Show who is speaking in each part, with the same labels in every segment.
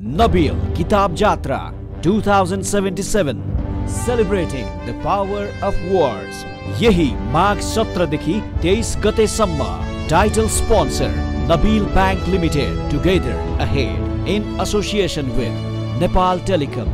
Speaker 1: Nabil Kitab Jatra 2077 Celebrating the Power of Words. यही माघ 17 देखि 23 गतेसम्म. Title sponsor Nabil Bank Limited. Together ahead in association with Nepal Telecom.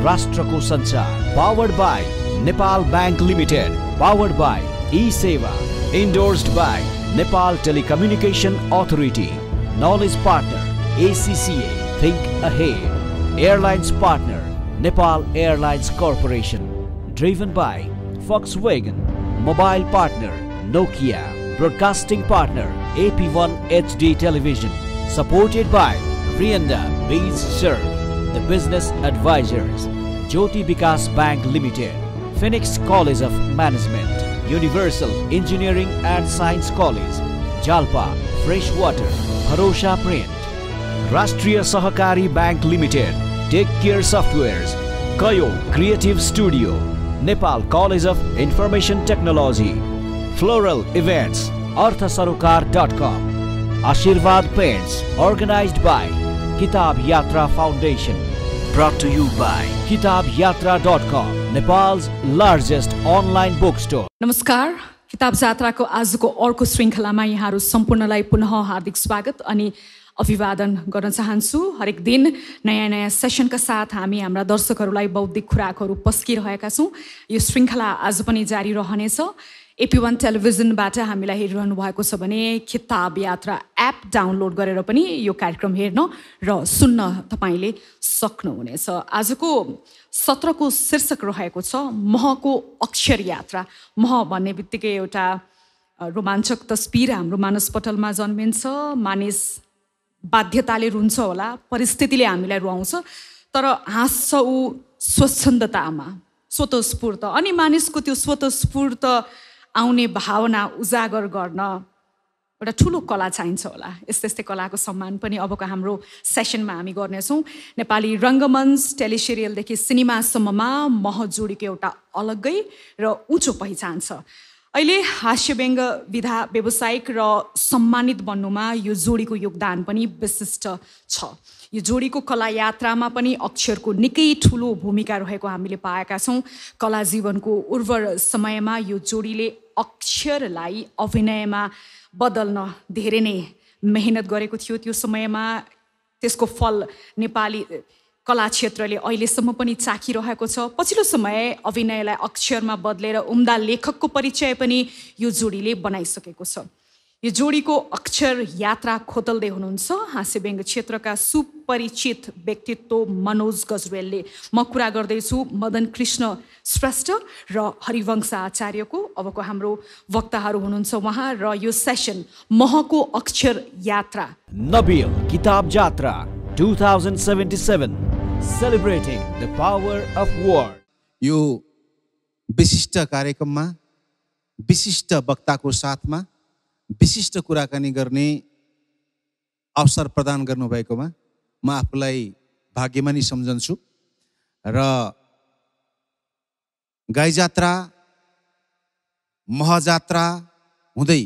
Speaker 1: राष्ट्रको संचार. Powered by Nepal Bank Limited. Powered by E-Seva. Endorsed by Nepal Telecommunication Authority. Knowledge partner ACCA. Think ahead. Airlines partner Nepal Airlines Corporation. Driven by Volkswagen. Mobile partner Nokia. Broadcasting partner AP1 HD Television. Supported by Rianda Bees Serve. The Business Advisors. Jyoti Vikas Bank Limited. Phoenix College of Management. Universal Engineering and Science College. Jalpa Freshwater. Bharosha Print. Rashtriya Sahakari Bank Limited. Take Care Softwares. Kayo Creative Studio. Nepal College of Information Technology. Floral Events. Arthasarokar.com. Ashirvad Paints. Organized by Kitab Yatra Foundation. Brought to you by KitabYatra.com. Nepal's largest online bookstore.
Speaker 2: नमस्कार. किताब जात्राको आजको अर्को श्रृङ्खलामा यहाँहरू सम्पूर्णलाई पुनः हार्दिक स्वागत अनि अभिवादन गर्न चाहन्छु. हरेक दिन नयाँ नयाँ सेसनका साथ हामी हाम्रा दर्शकहरूलाई बौद्धिक खुराकहरू पस्किरहेका छौँ. यो श्रृङ्खला आज पनि जारी रहनेछ. AP1 टेलिभिजनबाट हामीलाई हेरिरहनु भएको छ भने किताब यात्रा एप डाउनलोड गरेर पनि यो कार्यक्रम हेर्न र सुन्न तपाईँले सक्नुहुनेछ. आजको सत्रको शीर्षक रहेको छ महको अक्षर यात्रा. मह भन्ने बित्तिकै एउटा रोमाञ्चक तस्बिर हाम्रो मानसपटलमा जन्मिन्छ. मानिस बाध्यताले रुन्छ होला, परिस्थितिले हामीलाई रुवाउँछ, तर हाँस्छ ऊ स्वच्छन्दतामा, स्वतस्फूर्त. अनि मानिसको त्यो स्वतस्फूर्त आउने भावना उजागर गर्न एउटा ठुलो कला चाहिन्छ होला. यस्तै यस्तै कलाको सम्मान पनि अबको हाम्रो सेसनमा हामी गर्नेछौँ. नेपाली रङ्गमञ्च, टेलिसिरियलदेखि सिनेमासम्ममा मह जोडीको एउटा अलग्गै र उँचो पहिचान छ. अहिले हास्यव्यङ्ग विधा व्यावसायिक र सम्मानित बन्नुमा यो जोडीको योगदान पनि विशिष्ट छ. यो जोडीको कला यात्रामा पनि अक्षरको निकै ठुलो भूमिका रहेको हामीले पाएका छौँ. कला जीवनको उर्वर समयमा यो जोडीले अक्षरलाई अभिनयमा बदल्न धेरै नै मेहनत गरेको थियो. त्यो समयमा त्यसको फल नेपाली कला क्षेत्रले अहिलेसम्म पनि चाखिरहेको छ. पछिल्लो समय अभिनयलाई अक्षरमा बदलेर उम्दा लेखकको परिचय पनि यो जोडीले बनाइसकेको छ. यो जोडीको अक्षर यात्रा खोतल्दै हुनुहुन्छ हास्यव्यङ्ग क्षेत्रका सुपरिचित व्यक्तित्व मनोज गजरेलले. म कुरा गर्दैछु मदन कृष्ण श्रेष्ठ र हरिवंश आचार्यको. अबको हाम्रो वक्ताहरू हुनुहुन्छ उहाँ र यो सेसन महको अक्षर यात्रा.
Speaker 1: Nabil Kitab Jatra 2077 Celebrating the Power of Words.
Speaker 3: यो विशिष्ट कार्यक्रममा विशिष्ट वक्ताको साथमा विशिष्ट कुराकानी गर्ने अवसर प्रदान गर्नुभएकोमा म आफूलाई भाग्यमानी सम्झन्छु. र गाई जात्रा, महजात्रा हुँदै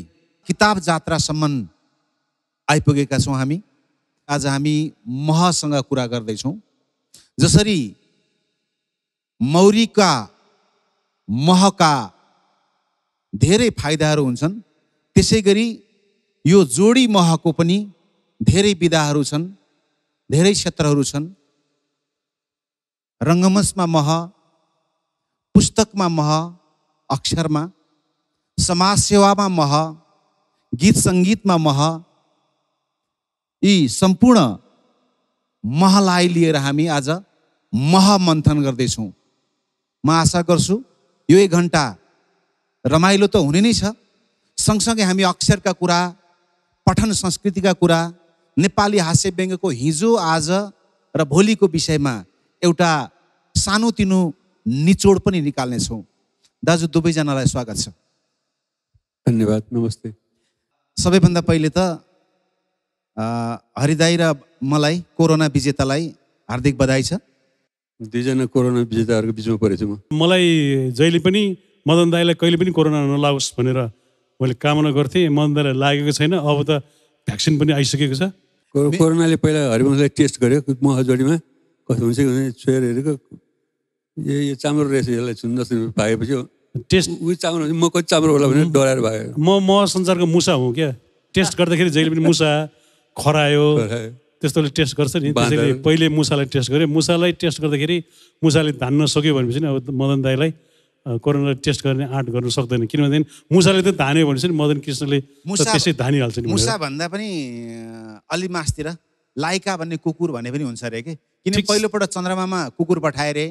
Speaker 3: किताब जात्रासम्म आइपुगेका छौँ हामी. आज हामी महसँग कुरा गर्दैछौँ. जसरी मौरीका महका धेरै फाइदाहरू हुन्छन्, त्यसै गरी यो जोडी महको पनि धेरै विधाहरू छन्, धेरै क्षेत्रहरू छन्. रङ्गमञ्चमा मह, पुस्तकमा मह, अक्षरमा, समाजसेवामा मह, गीत सङ्गीतमा मह, यी सम्पूर्ण महलाई लिएर हामी आज महमन्थन गर्दैछौँ. म आशा गर्छु यो 1 घन्टा रमाइलो त हुने नै छ. सँगसँगै हामी अक्षरका कुरा, पठन संस्कृतिका कुरा, नेपाली हास्यव्यङ्गको हिजो आज र भोलिको विषयमा एउटा सानोतिनो निचोड पनि निकाल्नेछौँ. दाजु दुवैजनालाई स्वागत छ.
Speaker 4: धन्यवाद. नमस्ते.
Speaker 3: सबैभन्दा पहिले त हरिदाई र मलाई कोरोना विजेतालाई हार्दिक बधाई छ.
Speaker 4: दुईजना कोरोना विजेताहरूको बिचमा परेछु म.
Speaker 5: मलाई जहिले पनि मदन दाईलाई कहिले पनि कोरोना नलागोस् भनेर मैले कामना गर्थेँ. मदन दाईलाई लागेको छैन. अब त भ्याक्सिन पनि आइसकेको छ.
Speaker 4: कोरोनाले पहिला हरिवंशलाई टेस्ट गर्यो महजोडीमा कस्तो हुन्छ भने छोएर हेरेको यो चाम्रो रहेछ यसलाई सुन्नुहोस् भागेपछि
Speaker 5: टेस्ट
Speaker 4: उयो चाम्रो म कति चाम्रो होला भनेर डराएर भागेको
Speaker 5: म संसारको मुसा हुँ क्या टेस्ट गर्दाखेरि जहिले पनि मुसा खरायो त्यस्तोले टेस्ट गर्छ नि त्यसैले पहिले मुसालाई टेस्ट गर्यो मुसालाई टेस्ट गर्दाखेरि मुसाले धान्न सक्यो भनेपछि नि अब मदन दाईलाई कोरोनालाई टेस्ट गर्ने आँट गर्न सक्दैन किनभने मुसाले त धान्यो भनेपछि नि मदन कृष्णले त्यसै धानिहाल्छ नि
Speaker 3: मुसा भन्दा पनि अलि मासतिर लाइका भन्ने कुकुर भन्ने पनि हुन्छ अरे किन पहिलोपल्ट चन्द्रमामा कुकुर पठाए रे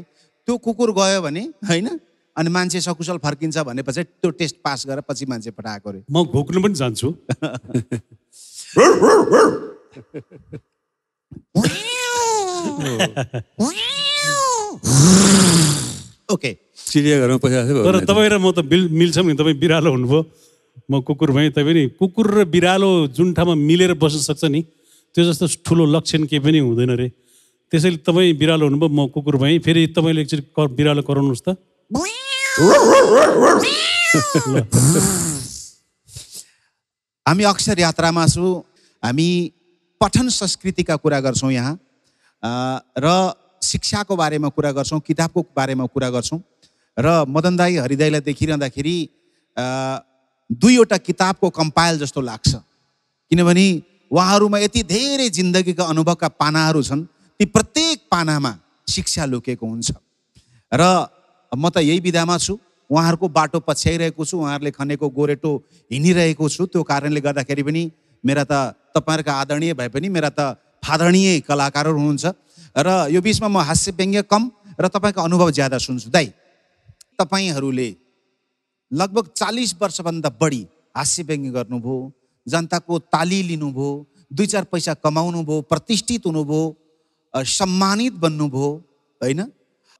Speaker 3: त्यो कुकुर गयो भने होइन अनि मान्छे सकुशल फर्किन्छ भनेपछि त्यो टेस्ट पास गरेर पछि मान्छे पठाएको रे
Speaker 5: म घोक्नु पनि जान्छु
Speaker 3: ओके
Speaker 4: चिडियाघरमा पैसा
Speaker 5: तर तपाईँ र म त मिल्छौँ नि तपाईँ बिरालो हुनुभयो म कुकुर भएँ तपाईँ नि कुकुर र बिरालो जुन ठाउँमा मिलेर बस्न सक्छ नि त्यो जस्तो ठुलो लक्षण केही पनि हुँदैन रे त्यसैले तपाईँ बिरालो हुनुभयो म कुकुर भएँ फेरि तपाईँले एकचोटि बिरालो कराउनुहोस् त
Speaker 3: हामी अक्षर यात्रामा छौँ हामी पठन संस्कृतिका कुरा गर्छौँ यहाँ र शिक्षाको बारेमा कुरा गर्छौँ किताबको बारेमा कुरा गर्छौँ र मदन दाई हरिदाईलाई देखिरहँदाखेरि दुईवटा किताबको कम्पाइल जस्तो लाग्छ किनभने उहाँहरूमा यति धेरै जिन्दगीका अनुभवका पानाहरू छन् ती प्रत्येक पानामा शिक्षा लुकेको हुन्छ र म त यही विधामा छु उहाँहरूको बाटो पछ्याइरहेको छु उहाँहरूले खनेको गोरेटो हिँडिरहेको छु त्यो कारणले गर्दाखेरि पनि मेरा त तपाईँहरूका आदरणीय भए पनि मेरा त फादरणीय कलाकारहरू हुनुहुन्छ र यो बिचमा म हास्य व्यङ्ग्य कम र तपाईँको अनुभव ज्यादा सुन्छु दाइ तपाईँहरूले लगभग 40 वर्षभन्दा बढी हास्य व्यङ्ग्य गर्नुभयो जनताको ताली लिनुभयो 2-4 पैसा कमाउनु भयो प्रतिष्ठित हुनुभयो सम्मानित बन्नुभयो होइन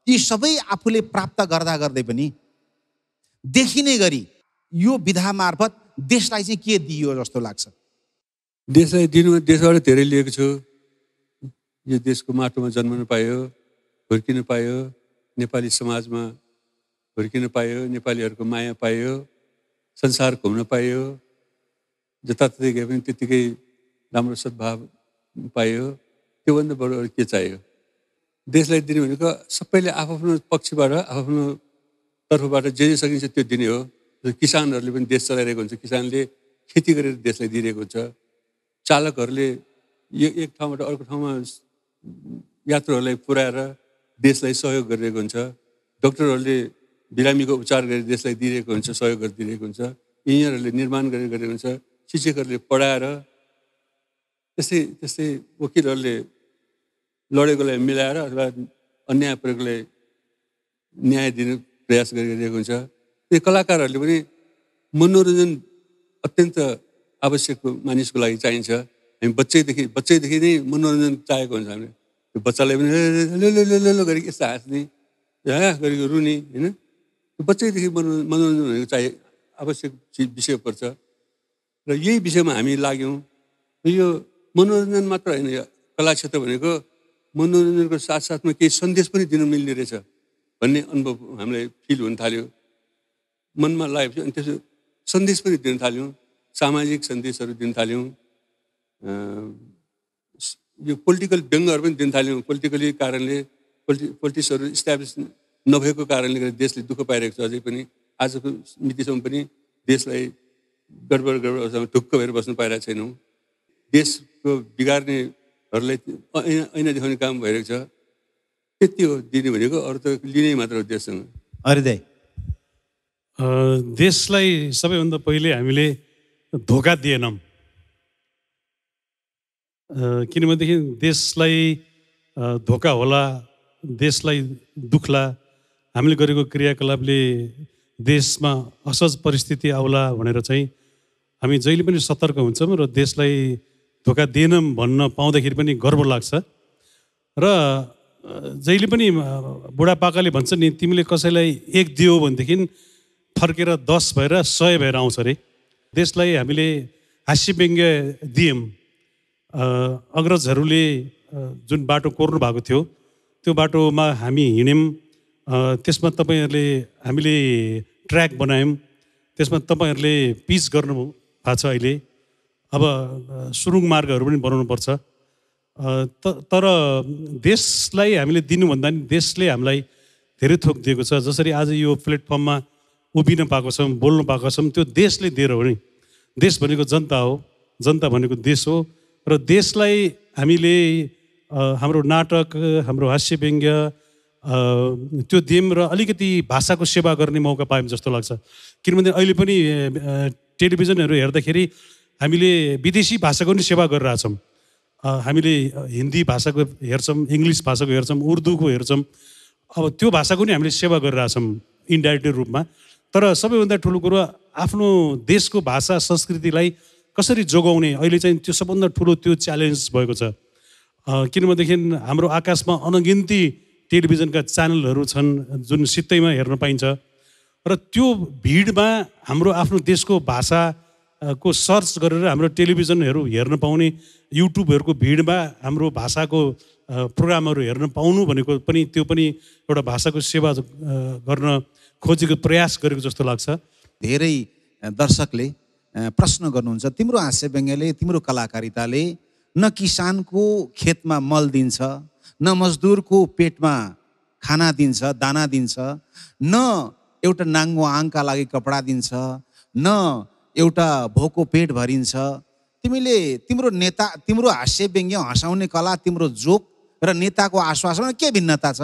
Speaker 3: यी सबै आफूले प्राप्त गर्दा गर्दै पनि देखिने गरी यो विधा मार्फत देशलाई चाहिँ के दियो जस्तो लाग्छ
Speaker 4: देशलाई दिनु देशबाट धेरै लिएको छु यो देशको माटोमा जन्मन पायो हुर्किन पायो नेपाली समाजमा हुर्किन पायो नेपालीहरूको माया पायो संसार घुम्न पायो जताततै गए पनि त्यतिकै राम्रो सद्भाव पायो त्योभन्दा बढी अरू के चाहियो देशलाई दिने भनेको सबैले आफ्नो पक्षबाट आफ्नो तर्फबाट जे सकिन्छ त्यो दिने हो किसानहरूले पनि देश चलाइरहेको हुन्छ किसानले खेती गरेर देशलाई दिइरहेको हुन्छ चालकहरूले एक ठाउँबाट अर्को ठाउँमा यात्रुहरूलाई पुर्याएर देशलाई सहयोग गरिरहेको हुन्छ डक्टरहरूले बिरामीको उपचार गरेर देशलाई दिइरहेको हुन्छ सहयोग गरिदिरहेको हुन्छ इन्जिनियरहरूले निर्माण गरिरहेको हुन्छ शिक्षकहरूले पढाएर त्यस्तै त्यस्तै वकिलहरूले लडेकोलाई मिलाएर अथवा अन्याय परेकोलाई न्याय दिने प्रयास गरिरहेको हुन्छ त्यो कलाकारहरूले पनि मनोरञ्जन अत्यन्त आवश्यक मानिसको लागि चाहिन्छ हामी बच्चैदेखि नै मनोरञ्जन चाहेको हुन्छ हामीले त्यो बच्चालाई पनि लो गरी यस्तो हाँस्ने गरेको रुने होइन त्यो बच्चैदेखि मनोरञ्जन भनेको चाहिँ आवश्यक विषय पर्छ र यही विषयमा हामी लाग्यौँ यो मनोरञ्जन मात्र होइन कला क्षेत्र भनेको मनोरञ्जनको साथसाथमा केही सन्देश पनि दिनु मिल्ने रहेछ भन्ने अनुभव हामीलाई फिल हुन थाल्यो मनमा लागेपछि अनि त्यसो सन्देश पनि दिन थाल्यौँ सामाजिक सन्देशहरू दिन थाल्यौँ यो पोलिटिकल व्यङ्गहरू पनि दिन थाल्यौँ पोलिटिकली कारणले पोलिटिक्सहरू इस्टाब्लिस नभएको कारणले गर्दा देशले दुःख पाइरहेको छ अझै पनि आजको मितिसम्म पनि देशलाई गडबड अवस्थामा ढुक्क भएर बस्नु पाइरहेको छैनौँ देशको बिगार्नेहरूलाई ऐना देखाउने काम भइरहेको छ त्यति हो दिने भनेको अरू त लिने मात्र हो देशसँग
Speaker 3: अरे दाइ
Speaker 5: देशलाई सबैभन्दा पहिले हामीले धोका दिएनौँ किनभनेदेखि देशलाई धोका होला देशलाई दुख्ला हामीले गरेको क्रियाकलापले देशमा असहज परिस्थिति आउला भनेर चाहिँ हामी जहिले पनि सतर्क हुन्छौँ र देशलाई धोका दिएनौँ भन्न पाउँदाखेरि पनि गर्व लाग्छ र जहिले पनि बुढापाकाले भन्छ नि तिमीले कसैलाई 1 दियो भनेदेखि फर्केर 10 भएर 100 भएर आउँछ अरे देशलाई हामीले हास्य व्यङ्ग्य दियौँ अग्रजहरूले जुन बाटो कोर्नु भएको थियो त्यो बाटोमा हामी हिँड्यौँ त्यसमा तपाईँहरूले हामीले ट्र्याक बनायौँ त्यसमा तपाईँहरूले पिच गर्नु भएको छ अहिले अब सुरुङ मार्गहरू पनि बनाउनुपर्छ तर देशलाई हामीले दिनुभन्दा नि देशले हामीलाई धेरै थोक दिएको छ। जसरी आज यो प्लेटफर्ममा उभिन पाएको छौँ, बोल्न पाएको छौँ, त्यो देशले दिएर हो नि। देश भनेको जनता हो, जनता भनेको देश हो। र देशलाई हामीले हाम्रो नाटक, हाम्रो हास्य व्यङ्ग्य त्यो दियौँ र अलिकति भाषाको सेवा गर्ने मौका पायौँ जस्तो लाग्छ। किनभने अहिले पनि टेलिभिजनहरू हेर्दाखेरि हामीले विदेशी भाषाको पनि सेवा गरिरहेछौँ। हामीले हिन्दी भाषाको हेर्छौँ, इङ्ग्लिस भाषाको हेर्छौँ, उर्दूको हेर्छौँ। अब त्यो भाषाको पनि हामीले सेवा गरिरहेछौँ इन्डाइरेक्ट रूपमा। तर सबैभन्दा ठुलो कुरो आफ्नो देशको भाषा संस्कृतिलाई कसरी जोगाउने, अहिले चाहिँ त्यो सबभन्दा ठुलो त्यो च्यालेन्ज भएको छ। किनभनेदेखि हाम्रो आकाशमा अनगिन्ती टेलिभिजनका च्यानलहरू छन् जुन सित्तैमा हेर्न पाइन्छ। र त्यो भिडमा हाम्रो आफ्नो देशको भाषाको सर्च गरेर हाम्रो टेलिभिजनहरू हेर्न पाउने, युट्युबहरूको भिडमा हाम्रो भाषाको प्रोग्रामहरू हेर्न पाउनु भनेको पनि त्यो पनि एउटा भाषाको सेवा गर्न खोजेको प्रयास गरेको जस्तो लाग्छ।
Speaker 3: धेरै दर्शकले प्रश्न गर्नुहुन्छ, तिम्रो हास्य व्यङ्ग्यले, तिम्रो कलाकारिताले न किसानको खेतमा मल दिन्छ, न मजदुरको पेटमा खाना दिन्छ, दाना दिन्छ, न एउटा नाङ्गो आङका लागि कपडा दिन्छ, न एउटा भोको पेट भरिन्छ। तिम्रो नेता, तिम्रो हास्य व्यङ्ग्य, हँसाउने कला, तिम्रो जोक र नेताको आश्वासनमा के भिन्नता छ?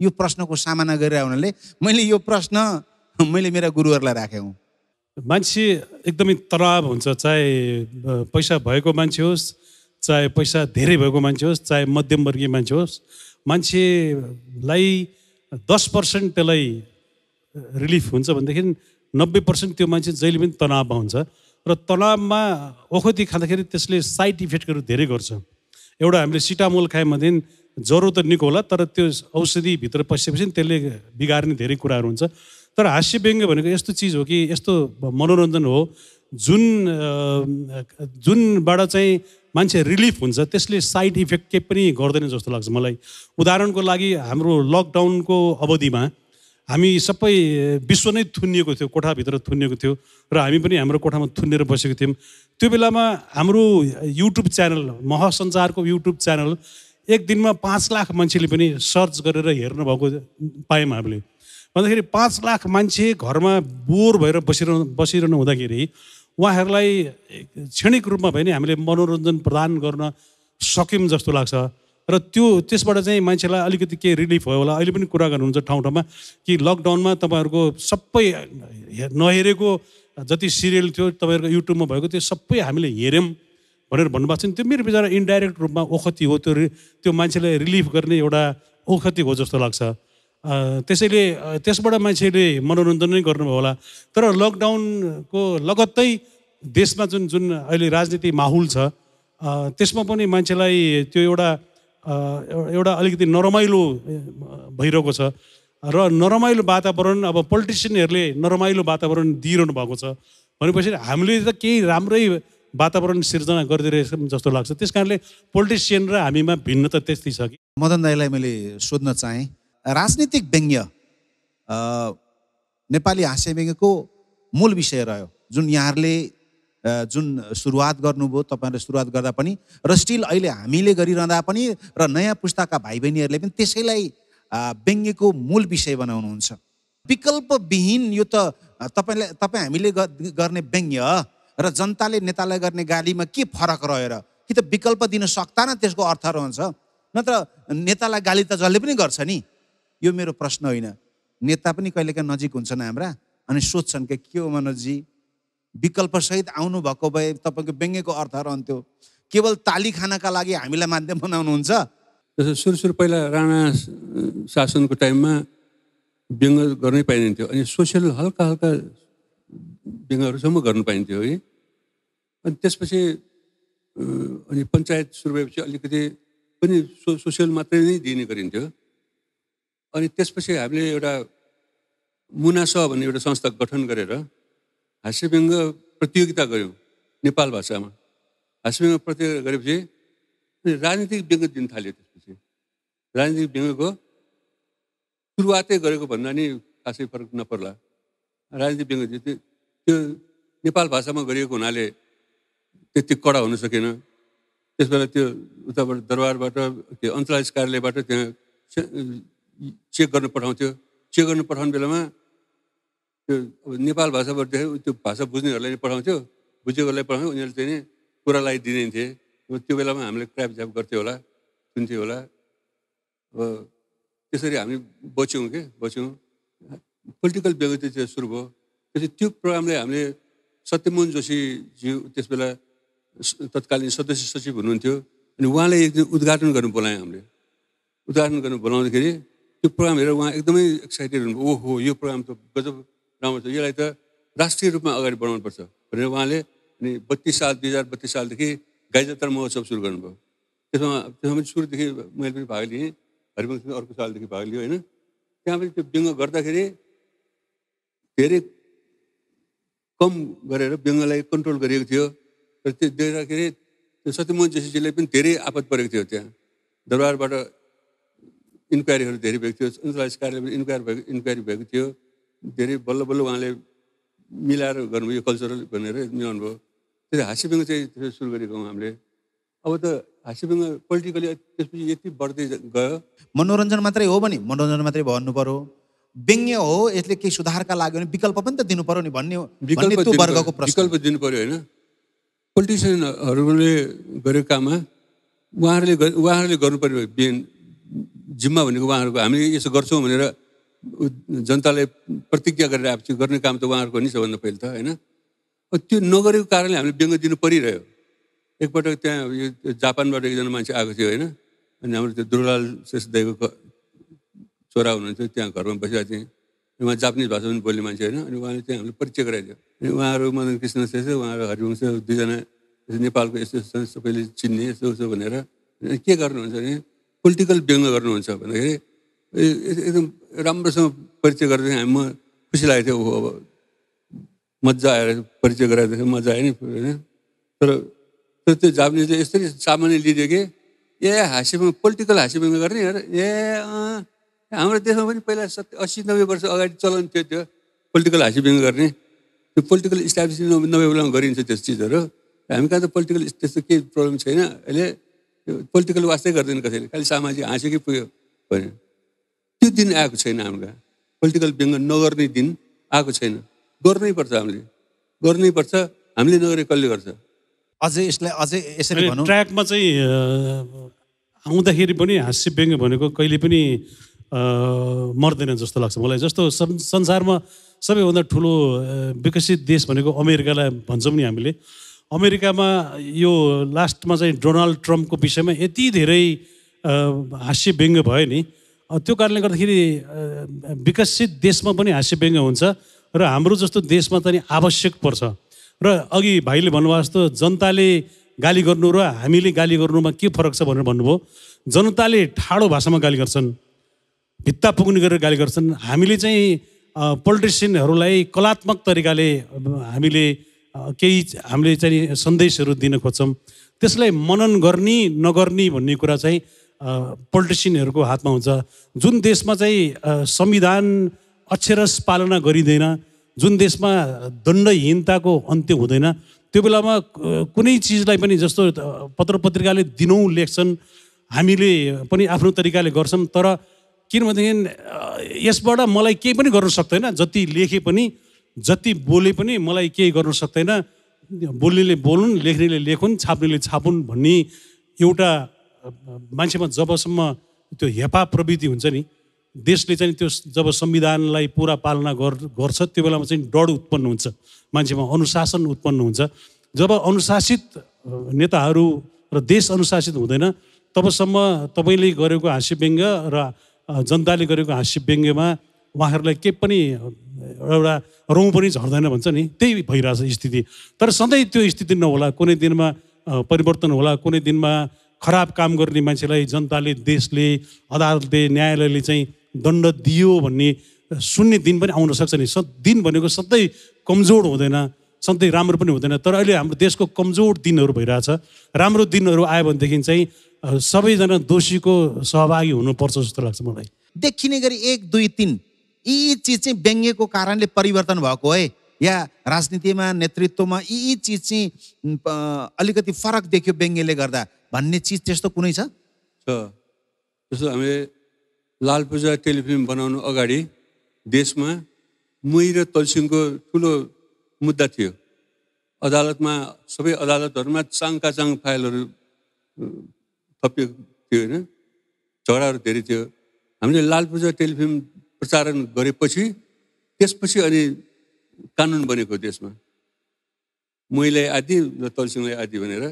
Speaker 3: यो प्रश्नको सामना गरिरहेको हुनाले मैले यो प्रश्न मेरा गुरुहरूलाई राखेँ हुँ।
Speaker 5: मान्छे एकदमै तनाव हुन्छ, चाहे पैसा भएको मान्छे होस्, चाहे पैसा धेरै भएको मान्छे होस्, चाहे मध्यमवर्गीय मान्छे होस्। मान्छेलाई 10% त्यसलाई रिलिफ हुन्छ भनेदेखि 90% त्यो मान्छे जहिले पनि तनावमा हुन्छ। र तनावमा ओखती खाँदाखेरि त्यसले साइड इफेक्टहरू धेरै गर्छ। एउटा हामीले सिटामोल खायौँ भनेदेखि ज्वरो त निको होला, तर त्यो औषधिभित्र पसेपछि त्यसले बिगार्ने धेरै कुराहरू हुन्छ। तर हास्य व्यङ्ग्य भनेको यस्तो चिज हो कि यस्तो मनोरञ्जन हो जुनबाट चाहिँ मान्छे रिलिफ हुन्छ, त्यसले साइड इफेक्ट केही पनि गर्दैन जस्तो लाग्छ मलाई। उदाहरणको लागि हाम्रो लकडाउनको अवधिमा हामी सबै विश्व नै थुनिएको थियो, कोठाभित्र थुनिएको थियो र हामी पनि हाम्रो कोठामा थुनेर बसेको थियौँ। त्यो बेलामा हाम्रो युट्युब च्यानल, महासञ्चारको युट्युब च्यानल एक दिनमा 5 लाख मान्छेले पनि सर्च गरेर हेर्नु भएको पायौँ हामीले। भन्दाखेरि 5 लाख मान्छे घरमा बोर भएर बसिरहनु हुँदाखेरि उहाँहरूलाई क्षणिक रूपमा भए नि हामीले मनोरञ्जन प्रदान गर्न सक्यौँ जस्तो लाग्छ। र त्यसबाट चाहिँ मान्छेलाई अलिकति केही रिलिफ भयो होला। अहिले पनि कुरा गर्नुहुन्छ ठाउँ ठाउँमा कि लकडाउनमा तपाईँहरूको सबै नहेरेको जति सिरियल थियो तपाईँहरूको युट्युबमा भएको त्यो सबै हामीले हेऱ्यौँ भनेर भन्नुभएको छ नि। त्यो मेरो विचार इन्डाइरेक्ट रूपमा ओखती हो, त्यो मान्छेलाई रिलिफ गर्ने एउटा ओखती हो जस्तो लाग्छ। त्यसैले त्यसबाट मान्छेले मनोरञ्जन नै गर्नुभयो होला। तर लकडाउनको लगत्तै देशमा जुन अहिले राजनीति माहौल छ त्यसमा पनि मान्छेलाई त्यो एउटा अलिकति नरमाइलो भइरहेको छ। र नरमाइलो वातावरण, अब पोलिटिसियनहरूले नरमाइलो वातावरण दिइरहनु भएको छ भनेपछि हामीले त केही राम्रै वातावरण सिर्जना गरिदिरहेछौँ जस्तो लाग्छ। त्यस कारणले पोलिटिसियन र हामीमा भिन्नता त्यस्तै छ कि।
Speaker 3: मदन दाईलाई मैले सोध्न चाहेँ, राजनीतिक व्यङ्ग्य नेपाली हास्य व्यङ्ग्यको मूल विषय रह्यो, जुन यहाँहरूले जुन सुरुवात गर्नुभयो, तपाईँहरूले सुरुवात गर्दा पनि र स्टिल अहिले हामीले गरिरहँदा पनि र नयाँ पुस्ताका भाइ बहिनीहरूले पनि त्यसैलाई व्यङ्ग्यको मूल विषय बनाउनुहुन्छ। विकल्पविहीन यो त तपाईँ हामीले गर्ने व्यङ्ग्य र जनताले नेतालाई गर्ने गालीमा के फरक रह्यो र? कि त विकल्प दिन सक्ता न त्यसको अर्थ रहन्छ, नत्र नेतालाई गाली त जसले पनि गर्छ नि। यो मेरो प्रश्न होइन। नेता पनि कहिलेकाहीँ नजिक हुन्छन् हाम्रा अनि सोध्छन् कि के हो मनोजजी, विकल्पसहित आउनुभएको भए तपाईँको व्यङ्ग्यको अर्थ रहन्थ्यो, केवल ताली खानका लागि हामीलाई माध्यम बनाउनुहुन्छ?
Speaker 4: सुरु पहिला राणा शासनको टाइममा व्यङ्ग्य गर्नै पाइँदैन थियो, अनि सोसियल हल्का व्यङ्ग्यहरूसम्म गर्नु पाइन्थ्यो है। अनि त्यसपछि अनि पञ्चायत सुरु भएपछि अलिकति पनि सोसियल मात्रै नै दिने गरिन्थ्यो। अनि त्यसपछि हामीले एउटा मुनास भन्ने एउटा संस्था गठन गरेर हास्य व्यङ्ग्य प्रतियोगिता गऱ्यौँ नेपाल भाषामा। हास्य व्यङ्ग्य प्रतियोगिता गरेपछि राजनीतिक व्यङ्ग्य दिन थाल्यो। त्यसपछि राजनीतिक व्यङ्ग्यको सुरुवातै गरेको भन्दा नि खासै फरक नपर्ला। राजनीतिक व्यङ्ग्य त्यो नेपाल भाषामा गरिएको हुनाले त्यति कडा हुन सकेन। त्यसबेला त्यो उताबाट दरबारबाट के अञ्चलाधीश कार्यालयबाट त्यहाँ चेक गर्न पठाउँथ्यो। चेक गर्न पठाउने बेलामा त्यो नेपाल भाषाबाट त्यो भाषा बुझ्नेहरूलाई नै पठाउँथ्यो, बुझेकोलाई पठाउँथ्यो, उनीहरूले चाहिँ कुरा लगाइदिने थिए। त्यो बेलामा हामीले क्राप झ्याप गर्थ्यो होला, सुन्थ्यो होला। अब त्यसरी हामी बच्यौँ। पोलिटिकल व्यङ्ग्य चाहिँ सुरु भयो। त्यसपछि त्यो प्रोग्रामले हामीले सत्यमोहन जोशीज्यू त्यसबेला तत्कालीन सदस्य सचिव हुनुहुन्थ्यो, अनि उहाँले एक दिन उद्घाटन गर्नु बोलायौँ हामीले। उद्घाटन गर्नु बोलाउँदाखेरि त्यो प्रोग्राम हेरेर उहाँ एकदमै एक्साइटेड हुनुभयो। ओहो, यो प्रोग्राम त गजब राम्रो छ, यसलाई त राष्ट्रिय रूपमा अगाडि बढाउनुपर्छ भनेर उहाँले अनि 2032 सालदेखि गाई जात्रा महोत्सव सुरु गर्नुभयो। त्यसमा पनि सुरुदेखि मैले पनि भाग लिएँ, हरिवंश पनि अर्को सालदेखि भाग लियो होइन। त्यहाँ पनि त्यो व्यङ्ग्य गर्दाखेरि धेरै कम गरेर व्यङ्ग्यलाई कन्ट्रोल गरिएको थियो। र त्यो देख्दाखेरि त्यो सत्यमोहन जोशीजीले पनि धेरै आपत परेको थियो। त्यहाँ दरबारबाट इन्क्वायरीहरू धेरै भएको थियो, अञ्चलाधीश कार्यालयबाट इन्क्वायरी भएको थियो। धेरै बल्ल बल्ल उहाँले मिलाएर गर्नुभयो, यो कल्चरल भनेर मिलाउनु भयो। त्यसरी हाँस्य व्यङ्ग्य चाहिँ त्यसरी सुरु गरेको हामीले। अब त हाँस्य व्यङ्ग्य पोलिटिकली त्यसपछि यति बढ्दै गयो।
Speaker 3: मनोरञ्जन मात्रै हो भने मनोरञ्जन मात्रै भन्नु पर्यो, व्यङ्ग्य हो यसले केही सुधारका लागि भने विकल्प पनि त दिनु पर्यो नि भन्ने त्यो वर्गको प्रश्न।
Speaker 4: विकल्प दिनु पर्यो होइन। पोलिटिसियनहरूले गरेको काममा उहाँहरूले गर्नुपर्ने जिम्मा भनेको उहाँहरूको। हामीले यसो गर्छौँ भनेर जनतालाई प्रतिज्ञा गरेर आएको थियो, गर्ने काम त उहाँहरूको नि सबभन्दा पहिले त होइन। त्यो नगरेको कारणले हामीले व्यङ्ग्य दिनु परिरह्यो। एकपटक त्यहाँ यो जापानबाट एकजना मान्छे आएको थियो होइन, अनि हाम्रो त्यो दुर्गालाल शेषदाईको छोरा हुनुहुन्थ्यो, त्यहाँ घरमा बसिरहेको थिएँ। उहाँ जापानिज भाषा पनि बोल्ने मान्छे होइन। अनि उहाँले चाहिँ हामीले परिचय गराइदियो। अनि उहाँहरू मदन कृष्ण शेष, उहाँहरू हरिवंश, दुईजना नेपालको यस्तो सबैले चिन्ने यसो भनेर के गर्नुहुन्छ भने पोलिटिकल व्यङ्ग्य गर्नुहुन्छ भन्दाखेरि एकदम राम्रोसँग परिचय गर्दाखेरि म खुसी लागेको थियो। अब मजा आएर परिचय गराइदिएको मजा आयो नि होइन। तर त्यो जापानिजले यसरी सामान्य लिइदियो कि हाँस्यमा पोलिटिकल हाँस्य व्यङ्ग्य गर्ने हाम्रो देशमा पनि पहिला 80-90 वर्ष अगाडि चलन थियो त्यो पोलिटिकल हाँस्य व्यङ्ग्य गर्ने। त्यो पोलिटिकल इस्टाब्लिस 90 बेलामा गरिन्छ त्यस चिजहरू। हामी कहाँ त पोलिटिकल त्यस्तो केही प्रब्लम छैन। अहिले पोलिटिकल वास्तै गर्दैन कसैले, खालि सामाजिक हाँसेकै पुग्यो भने त्यो दिन आएको छैन। हाम्रो कहाँ पोलिटिकल व्यङ्ग्य नगर्ने दिन आएको छैन। गर्नै पर्छ, हामीले गर्नै पर्छ। हामीले नगरे कसले गर्छ?
Speaker 3: अझै यसरी भनौँ,
Speaker 5: ट्र्याकमा चाहिँ आउँदाखेरि पनि हाँस्य व्यङ्ग्य भनेको कहिले पनि मर्दैन जस्तो लाग्छ मलाई। जस्तो संसारमा सबैभन्दा ठुलो विकसित देश भनेको अमेरिकालाई भन्छौँ नि हामीले। अमेरिकामा यो लास्टमा चाहिँ डोनाल्ड ट्रम्पको विषयमा यति धेरै हाँस्य व्यङ्ग्य भयो नि, त्यो कारणले गर्दाखेरि विकसित देशमा पनि हाँस्य व्यङ्ग्य हुन्छ र हाम्रो जस्तो देशमा चाहिँ आवश्यक पर्छ। र अघि भाइले भन्नुभयो जस्तो जनताले गाली गर्नु र हामीले गाली गर्नुमा के फरक छ भनेर भन्नुभयो। जनताले ठाडो भाषामा गाली गर्छन्, भित्ता पुग्ने गरेर गाली गर्छन्। हामीले चाहिँ पोलिटिसियनहरूलाई कलात्मक तरिकाले हामीले चाहिँ सन्देशहरू दिन खोज्छौँ। त्यसलाई मनन गर्ने नगर्ने भन्ने कुरा चाहिँ पोलिटिसियनहरूको हातमा हुन्छ। जुन देशमा चाहिँ संविधान अक्षरश पालना गरिँदैन, जुन देशमा दण्डहीनताको अन्त्य हुँदैन, त्यो बेलामा कुनै चिजलाई पनि जस्तो पत्र पत्रिकाले दिनौँ लेख्छन्, हामीले पनि आफ्नो तरिकाले गर्छौँ। तर किनभनेदेखि यसबाट मलाई केही पनि गर्न सक्दैन, जति लेखे पनि जति बोले पनि मलाई केही गर्न सक्दैन। बोल्नेले बोलुन्, लेख्नेले लेखुन्, छाप्नेले छापुन् भन्ने एउटा मान्छेमा जबसम्म त्यो हेपा प्रवृत्ति हुन्छ नि, देशले चाहिँ त्यो जब संविधानलाई पुरा पालना गर्छ त्यो बेलामा चाहिँ डर उत्पन्न हुन्छ, मान्छेमा अनुशासन उत्पन्न हुन्छ। जब अनुशासित नेताहरू र देश अनुशासित हुँदैन तबसम्म तपाईँले गरेको हाँस्य व्यङ्ग्य र जनताले गरेको हाँस्य व्यङ्ग्यमा उहाँहरूलाई केही पनि एउटा रौँ पनि झर्दैन भन्छ नि, त्यही भइरहेछ स्थिति। तर सधैँ त्यो स्थिति नहोला, कुनै दिनमा परिवर्तन होला, कुनै दिनमा खराब काम गर्ने मान्छेलाई जनताले, देशले, अदालतले, न्यायालयले चाहिँ दण्ड दियो भन्ने सुन्ने दिन पनि आउन सक्छ नि। दिन भनेको सधैँ कमजोर हुँदैन, सधैँ राम्रो पनि हुँदैन। तर अहिले हाम्रो देशको कमजोर दिनहरू भइरहेछ। राम्रो दिनहरू आयो भनेदेखि चाहिँ सबैजना दोषीको सहभागी हुनुपर्छ जस्तो लाग्छ मलाई।
Speaker 3: देखिने गरी 1, 2, 3 यी चिज चाहिँ व्यङ्ग्यको कारणले परिवर्तन भएको है। या राजनीतिमा नेतृत्वमा यी चिज चाहिँ अलिकति फरक देख्यो व्यङ्ग्यले गर्दा भन्ने चिज त्यस्तो कुनै छ?
Speaker 4: जस्तो हामीले लालपूजा टेलिफिल्म बनाउनु अगाडि देशमा मुई र तलसिङको ठुलो मुद्दा थियो। अदालतमा सबै अदालतहरूमा चाङकाचाङ फाइलहरू थपिएको थियो होइन, झगडाहरू धेरै थियो। हामीले लालपूजा टेलिफिल्म प्रचारण गरेपछि त्यसपछि अनि कानुन बनेको देशमा, मुईलाई आदि र तलसिङलाई आदि भनेर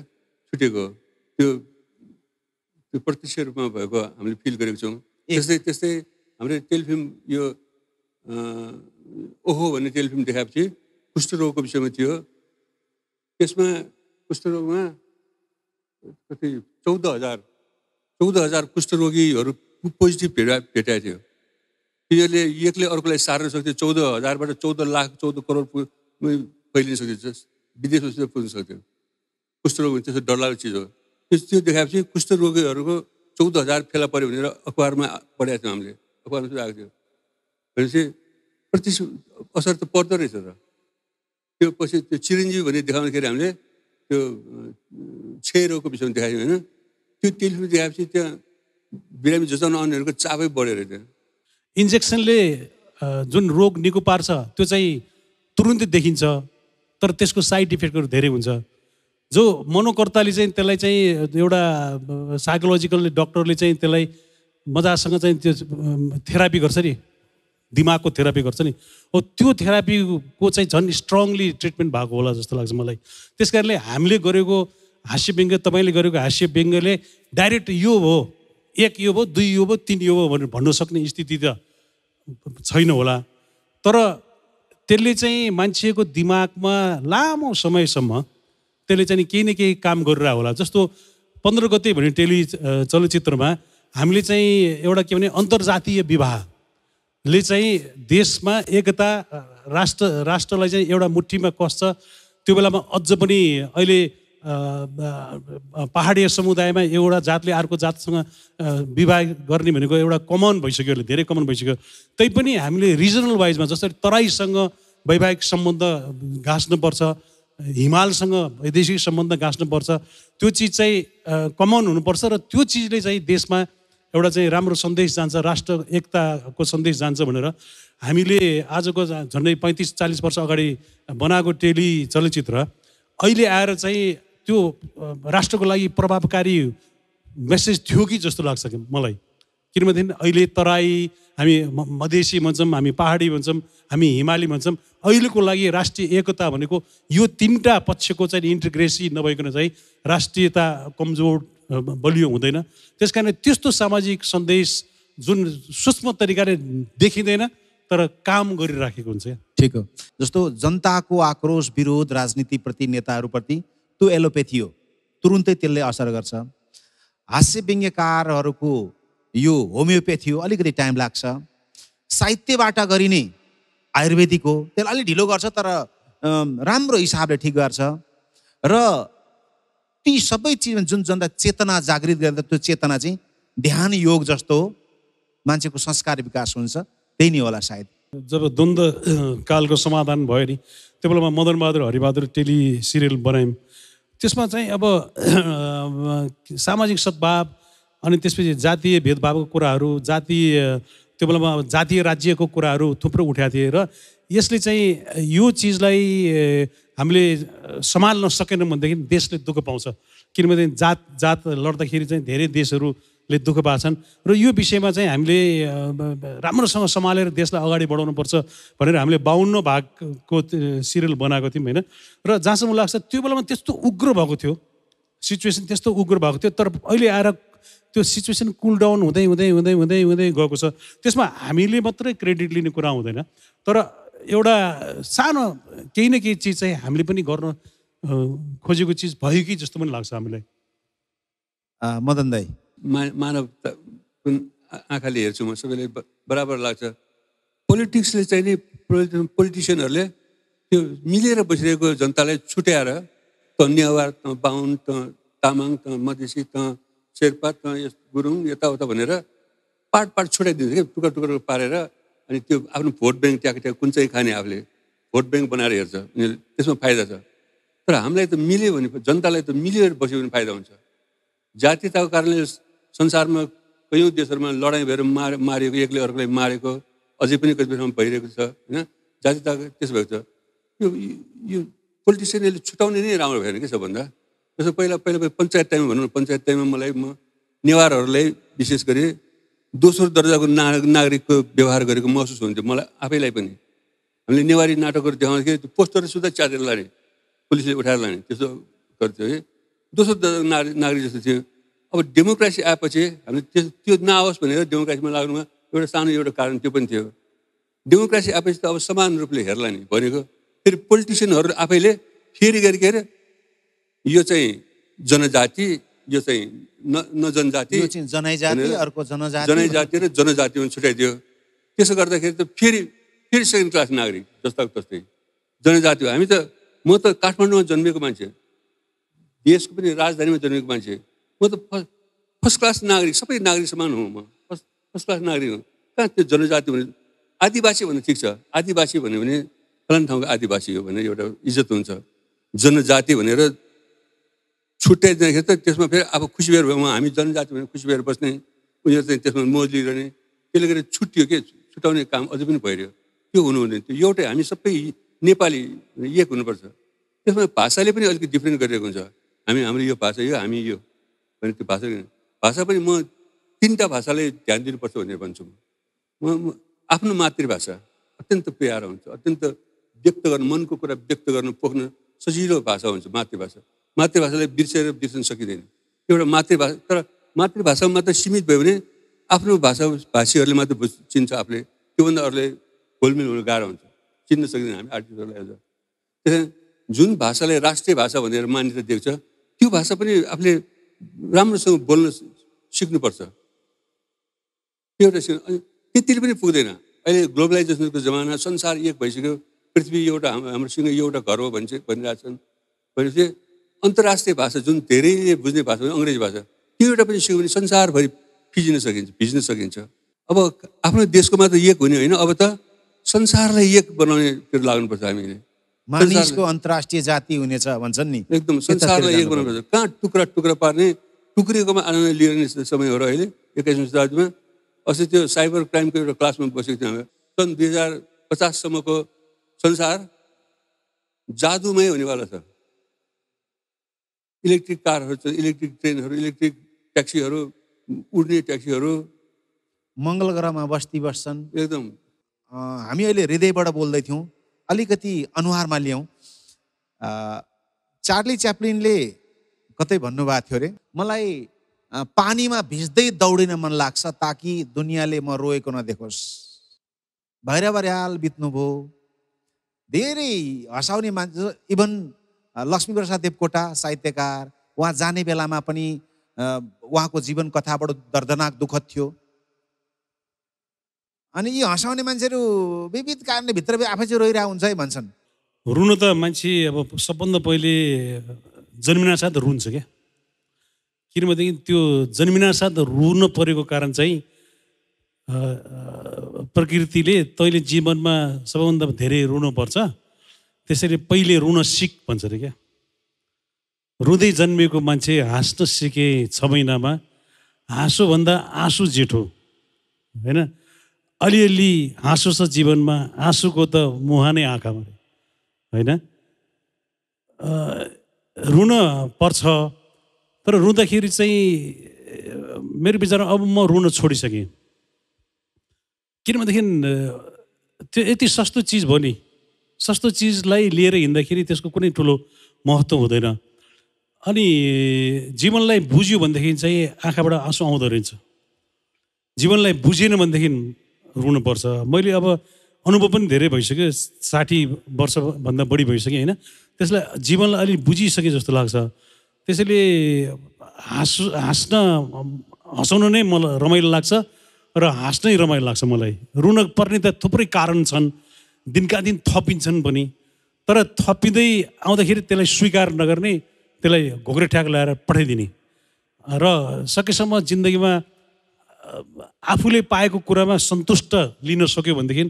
Speaker 4: छुटेको। त्यो प्रत्यक्ष रूपमा भएको हामीले फिल गरेको छौँ। त्यस्तै हाम्रो टेलिफिल्म यो ओहो भन्ने टेलिफिल्म देखाएपछि कुष्ठरोगको विषयमा थियो। त्यसमा कुष्ठरोगमा कति 14,000 कुष्ठरोगीहरू पोजिटिभ भेटाएको थियो। तिनीहरूले एकले अर्कोलाई सार्न सक्थ्यो। 14,000बाट 14 लाख 14 करोड फैलिन सक्थ्यो, विदेशमा पुग्न सक्थ्यो। कुष्ठरोग त्यस्तो डरलाग्दो चिज हो। त्यो देखाएपछि कुष्ठरोगीहरूको 14,000 फेला पऱ्यो भनेर अखबारमा पढाएको थियौँ हामीले, अखबारमा आएको थियो। भनेपछि प्रत्यक्ष असर त पर्दो रहेछ त। त्यो पछि त्यो चिरञ्जीवी भन्ने देखाउँदाखेरि हामीले त्यो क्षयरोगको विषयमा देखायौँ होइन। त्यो टेलिफिल्म देखाएपछि त्यहाँ बिरामी जचाउन आउनेहरूको चापै बढेर थियो।
Speaker 5: इन्जेक्सनले जुन रोग निको पार्छ त्यो चाहिँ तुरुन्तै देखिन्छ, तर त्यसको साइड इफेक्टहरू धेरै हुन्छ। जो मनोकर्ताले चाहिँ त्यसलाई चाहिँ एउटा साइकोलोजिकल डक्टरले चाहिँ त्यसलाई मजासँग चाहिँ त्यो थेरापी गर्छ नि, दिमागको थेरापी गर्छ नि, हो त्यो थेरापीको चाहिँ झन् स्ट्रङली ट्रिटमेन्ट भएको होला जस्तो लाग्छ मलाई। त्यस कारणले हामीले गरेको हास्य व्यङ्ग्य, तपाईँले गरेको हास्य व्यङ्ग्यले डाइरेक्ट यो हो, 1 यो भयो, 2 यो भयो, 3 यो भयो भनेर भन्न सक्ने स्थिति त छैन होला। तर त्यसले चाहिँ मान्छेको दिमागमा लामो समयसम्म त्यसले चाहिँ केही न केही काम गरिरहेको होला। जस्तो 15 गते भन्ने चलचित्रमा हामीले चाहिँ एउटा के भने अन्तर्जातीय विवाहले चाहिँ देशमा एकता, राष्ट्रलाई चाहिँ एउटा मुठीमा कस्छ। त्यो बेलामा अझ पनि अहिले पहाडीय समुदायमा एउटा जातले अर्को जातसँग विवाह गर्ने भनेको एउटा कमन भइसक्यो, धेरै कमन भइसक्यो। तैपनि हामीले रिजनल वाइजमा जसरी तराईसँग वैवाहिक सम्बन्ध गाँच्नुपर्छ, हिमालसँग वैदेशिक सम्बन्ध गाँच्नुपर्छ, त्यो चिज चाहिँ कमन हुनुपर्छ। र त्यो चिजले चाहिँ देशमा एउटा चाहिँ राम्रो सन्देश जान्छ, राष्ट्र एकताको सन्देश जान्छ भनेर हामीले आजको झन्डै 35-40 वर्ष अगाडि बनाएको चलचित्र अहिले आएर चाहिँ त्यो राष्ट्रको लागि प्रभावकारी मेसेज थियो कि जस्तो लाग्छ मलाई। किनभने अहिले तराई, हामी मधेसी भन्छौँ, हामी पहाडी भन्छौँ, हामी हिमाली भन्छौँ। अहिलेको लागि राष्ट्रिय एकता भनेको यो 3टा पक्षको चाहिँ इन्टिग्रेसी नभइकन चाहिँ राष्ट्रियता कमजोर बलियो हुँदैन। त्यस कारण त्यस्तो सामाजिक सन्देश जुन सूक्ष्म तरिकाले देखिँदैन तर काम गरिराखेको हुन्छ।
Speaker 3: ठिक हो। जस्तो जनताको आक्रोश, विरोध राजनीतिप्रति, नेताहरूप्रति त्यो एलोपेथी हो, तुरुन्तै त्यसले असर गर्छ। हास्य व्यङ्ग्यकारहरूको यो होमियोपेथी हो, अलिकति टाइम लाग्छ। साहित्यबाट गरिने आयुर्वेदिक हो, त्यसले अलिक ढिलो गर्छ तर राम्रो हिसाबले ठिक गर्छ। र ती सबै चिजमा जुन जनता चेतना जागृत गर्दा त्यो चेतना चाहिँ ध्यान योग जस्तो हो, मान्छेको संस्कार विकास हुन्छ, त्यही नै होला सायद।
Speaker 5: जब द्वन्द्व कालको समाधान भयो नि, त्यो बेलामा मदन बहादुर हरिबहादुर टेली सिरियल बनायौँ। त्यसमा चाहिँ अब सामाजिक सद्भाव अनि त्यसपछि जातीय भेदभावको कुराहरू, त्यो बेलामा जातीय राज्यको कुराहरू थुप्रो उठाएको थिए। र यसले चाहिँ यो चिजलाई हामीले सम्हाल्न सकेनौँ भनेदेखि देशले दुःख पाउँछ। किनभने जात लड्दाखेरि चाहिँ धेरै देशहरूले दुःख पाउँछन्। र यो विषयमा चाहिँ हामीले राम्रोसँग सम्हालेर देशलाई अगाडि बढाउनुपर्छ भनेर हामीले 52 भागको सिरियल बनाएको थियौँ होइन। र जहाँसम्म लाग्छ त्यो बेलामा त्यस्तो उग्र भएको थियो, सिचुएसन त्यस्तो उग्र भएको थियो। तर अहिले आएर त्यो सिचुएसन कुल डाउन हुँदै हुँदै हुँदै हुँदै हुँदै गएको छ। त्यसमा हामीले मात्रै क्रेडिट लिने कुरा हुँदैन, तर एउटा सानो केही न केही चिज चाहिँ हामीले पनि गर्न खोजेको चिज भयो कि जस्तो पनि लाग्छ हामीलाई।
Speaker 3: मदन दाई,
Speaker 4: मानवता आँखाले हेर्छु म, सबैलाई बराबर लाग्छ। पोलिटिक्सले चाहिँ नि, पोलिटिसियनहरूले त्यो मिलेर बसिरहेको जनतालाई छुट्याएर त नेवार, त बाहुन, त तामाङ, त मधेसी, त शेर्पा, त गुरुङ, यताउता भनेर पार्ट छुट्याइदिन्छ क्या, टुक्रा टुक्रा पारेर। अनि त्यो आफ्नो भोट ब्याङ्क ट्याक कुन चाहिँ खाने आफूले, भोट ब्याङ्क बनाएर हेर्छ, उनीहरूले त्यसमा फाइदा छ। तर हामीलाई त मिल्यो भने, जनतालाई त मिलेर बस्यो भने फाइदा हुन्छ। जातीयताको कारणले संसारमा कयौँ देशहरूमा लडाइँ भएर मारेको, एकले अर्कोलाई मारेको अझै पनि कति ठाउँमा भइरहेको छ होइन। जातीयताको त्यसो भएको छ। यो पोलिटिसियनले छुटाउने नै राम्रो भएन कि सबभन्दा। जस्तो पहिला पञ्चायत टाइममा भनौँ न, पञ्चायत टाइममा म नेवारहरूलाई विशेष गरी दोस्रो दर्जाको नागरिकको व्यवहार गरेको महसुस हुन्थ्यो मलाई आफैलाई पनि। हामीले नेवारी नाटकहरू देखाउँदाखेरि त्यो पोस्टर सुधा च्यातेर लाने, पुलिसले उठाएर लाने, त्यस्तो गर्थ्यो है। दोस्रो दर्जाको नागरिक जस्तो थियो। अब डेमोक्रेसी आएपछि हामीले त्यो नआओस् भनेर डेमोक्रेसीमा लाग्नुमा एउटा सानो एउटा कारण त्यो पनि थियो। डेमोक्रेसी आएपछि त अब समान रूपले हेर्ला नि भनेको। फेरि पोलिटिसियनहरू आफैले फेरि गरी के अरे यो चाहिँ जनजाति, यो चाहिँ न जनजाति,
Speaker 3: यो चाहिँ जनजाति, अर्को
Speaker 4: जनजाति र जनजातिमा छुट्याइदियो। त्यसो गर्दाखेरि त फेरि सेकेन्ड क्लास नागरिक जस्ताको तस्तै जनजाति हो। हामी त म त काठमाडौँमा जन्मेको मान्छे, देशको पनि राजधानीमा जन्मेको मान्छे, म त फर्स्ट क्लास नागरिक, सबै नागरिक समान हुँ म, फर्स्ट क्लास नागरिक हुँ। कहाँ त्यो जनजाति भने आदिवासी भन्ने ठिक छ, आदिवासी भन्यो भने फलान ठाउँको आदिवासी हो भनेर एउटा इज्जत हुन्छ। जनजाति भनेर छुट्याइदिँदाखेरि त त्यसमा फेरि अब खुसी भएर भयो, हामी जनजाति भनेर खुसी भएर बस्ने, उनीहरू चाहिँ त्यसमा मोज लिइरहने, त्यसले गर्दा छुट्टियो के, छुट्याउने काम अझै पनि भइरह्यो। त्यो हुनु हुँदैन। त्यो एउटै हामी सबै नेपाली एक हुनुपर्छ। त्यसमा भाषाले पनि अलिकति डिफ्रेन्ट गरिरहेको हुन्छ। हाम्रो यो भाषा यो, हामी यो भने त्यो भाषा पनि म 3टा भाषालाई ध्यान दिनुपर्छ भनेर भन्छु। म आफ्नो मातृभाषा अत्यन्त प्यारो हुन्छ, अत्यन्त व्यक्त गर्न, मनको कुरा व्यक्त गर्न पोख्न सजिलो भाषा हुन्छ मातृभाषा। मातृभाषालाई बिर्सन सकिँदैन। एउटा मातृभाषा, तर मातृभाषामा मात्र सीमित भयो भने आफ्नो भाषाभाषीहरूले मात्र चिन्छ आफूले, त्योभन्दा अरूले घोलमेल हुनु गाह्रो हुन्छ, चिन्न सकिँदैन हामी आर्टिस्टहरूलाई अझ। त्यसैले जुन भाषालाई राष्ट्रिय भाषा भनेर मान्यता दिएको छ त्यो भाषा पनि आफूले राम्रोसँग बोल्न सिक्नुपर्छ। त्यो एउटा त्यतिले पनि पुग्दैन। अहिले ग्लोबलाइजेसनको जमाना, संसार एक भइसक्यो, पृथ्वी एउटा हाम्रोसँग एउटा घर हो भनिरहेछन्। भनेपछि अन्तर्राष्ट्रिय भाषा जुन धेरैले बुझ्ने भाषा हो अङ्ग्रेजी भाषा, त्यो एउटा पनि सिक्यो भने संसारभरि भिज्न सकिन्छ। अब आफ्नो देशको मात्र एक हुने होइन, अब त संसारलाई एक बनाउनेतिर लाग्नुपर्छ हामीले।
Speaker 3: मानिसको अन्तर्राष्ट्रिय जाति हुनेछ भन्छन् नि,
Speaker 4: एकदम संसारलाई एक बनाउनुपर्छ। कहाँ टुक्रा टुक्रा पार्ने, टुक्रिएकोमा आनन्द लिइरहने समय हो र अहिले 21औं शताब्दीमा। अस्ति त्यो साइबर क्राइमको एउटा क्लासमा बसेको थियो हामी। सन् 2050सम्मको संसार जादुमय हुनेवाला छ। इलेक्ट्रिक कारहरू छ, इलेक्ट्रिक ट्रेनहरू, इलेक्ट्रिक ट्याक्सीहरू, उड्ने ट्याक्सीहरू,
Speaker 3: मङ्गल ग्रहमा बस्ती बस्छन्
Speaker 4: एकदम।
Speaker 3: हामी अहिले हृदयबाट बोल्दैथ्यौँ, अलिकति अनुहारमा ल्याउँ। चार्ली च्याप्लिनले कतै भन्नुभएको थियो अरे, मलाई पानीमा भिज्दै दौडिन मन लाग्छ ताकि दुनियाँले म रोएको नदेखोस्। भैरवरियाल बित्नुभयो, धेरै हँसाउने मान्छे, इभन लक्ष्मीप्रसाद देवकोटा साहित्यकार, उहाँ जाने बेलामा पनि उहाँको जीवन कथा बडो दर्दनाक दुःखद थियो। अनि यी हँसाउने मान्छेहरू विविध कारणले भित्र आफै चाहिँ रोइरहेको हुन्छ है भन्छन्।
Speaker 5: रुन त मान्छे अब सबभन्दा पहिले जन्मिना साथ रुन्छ क्या। किनभनेदेखि त्यो जन्मिना साथ रुन परेको कारण चाहिँ प्रकृतिले तैँले जीवनमा सबैभन्दा धेरै रुनुपर्छ, त्यसैले पहिले रुन सिक भन्छ अरे क्या। रुँदै जन्मिएको मान्छे हाँस्न सिके 6 महिनामा, हाँसोभन्दा आँसु जेठो होइन। अलिअलि हाँसो छ जीवनमा, आँसुको त मुहानै आँखामा होइन। रुन पर्छ, तर रुँदाखेरि चाहिँ मेरो विचारमा अब म रुन छोडिसकेँ। किनभनेदेखि त्यो यति सस्तो चिज भयो नि, सस्तो चिजलाई लिएर हिँड्दाखेरि त्यसको कुनै ठुलो महत्त्व हुँदैन। अनि जीवनलाई बुझ्यो भनेदेखि चाहिँ आँखाबाट आँसु आउँदो रहेछ। जीवनलाई बुझेन भनेदेखि रुनुपर्छ। मैले अब अनुभव पनि धेरै भइसक्यो, 60 वर्षभन्दा बढी भइसक्यो होइन। त्यसलाई जीवनलाई अलिक बुझिसके जस्तो लाग्छ। त्यसैले हँसाउनु नै मलाई रमाइलो लाग्छ र हाँस्नै रमाइलो लाग्छ मलाई। रुन पर्ने त थुप्रै कारण छन्, दिनका दिन थपिन्छन् पनि, तर थपिँदै आउँदाखेरि त्यसलाई स्वीकार नगर्ने, त्यसलाई घोक्रे ठ्याक ल्याएर पठाइदिने र सकेसम्म जिन्दगीमा आफूले पाएको कुरामा सन्तुष्ट लिन सक्यो भनेदेखि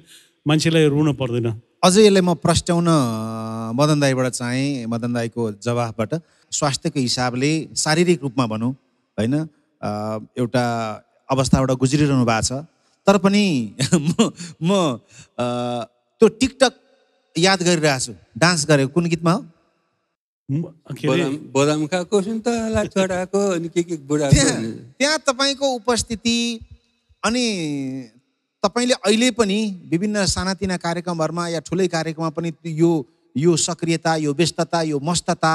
Speaker 5: मान्छेलाई रुन पर्दैन।
Speaker 3: अझै यसलाई म प्रस्ट्याउन मदन दाईबाट चाहेँ, मदन दाईको जवाफबाट। स्वास्थ्यको हिसाबले शारीरिक रूपमा भनौँ होइन एउटा अवस्थाबाट गुज्रिरहनु भएको छ, तर पनि म त्यो टिकटक याद गरिरहेको छु। डान्स गरेको कुन गीतमा हो?
Speaker 4: बदाम खाएको सुन्तला चढाएको अनि के बुढाको।
Speaker 3: त्यहाँ तपाईँको उपस्थिति अनि तपाईँले अहिले पनि विभिन्न सानातिना कार्यक्रमहरूमा या ठुलै कार्यक्रममा पनि यो सक्रियता, यो व्यस्तता, यो मस्तता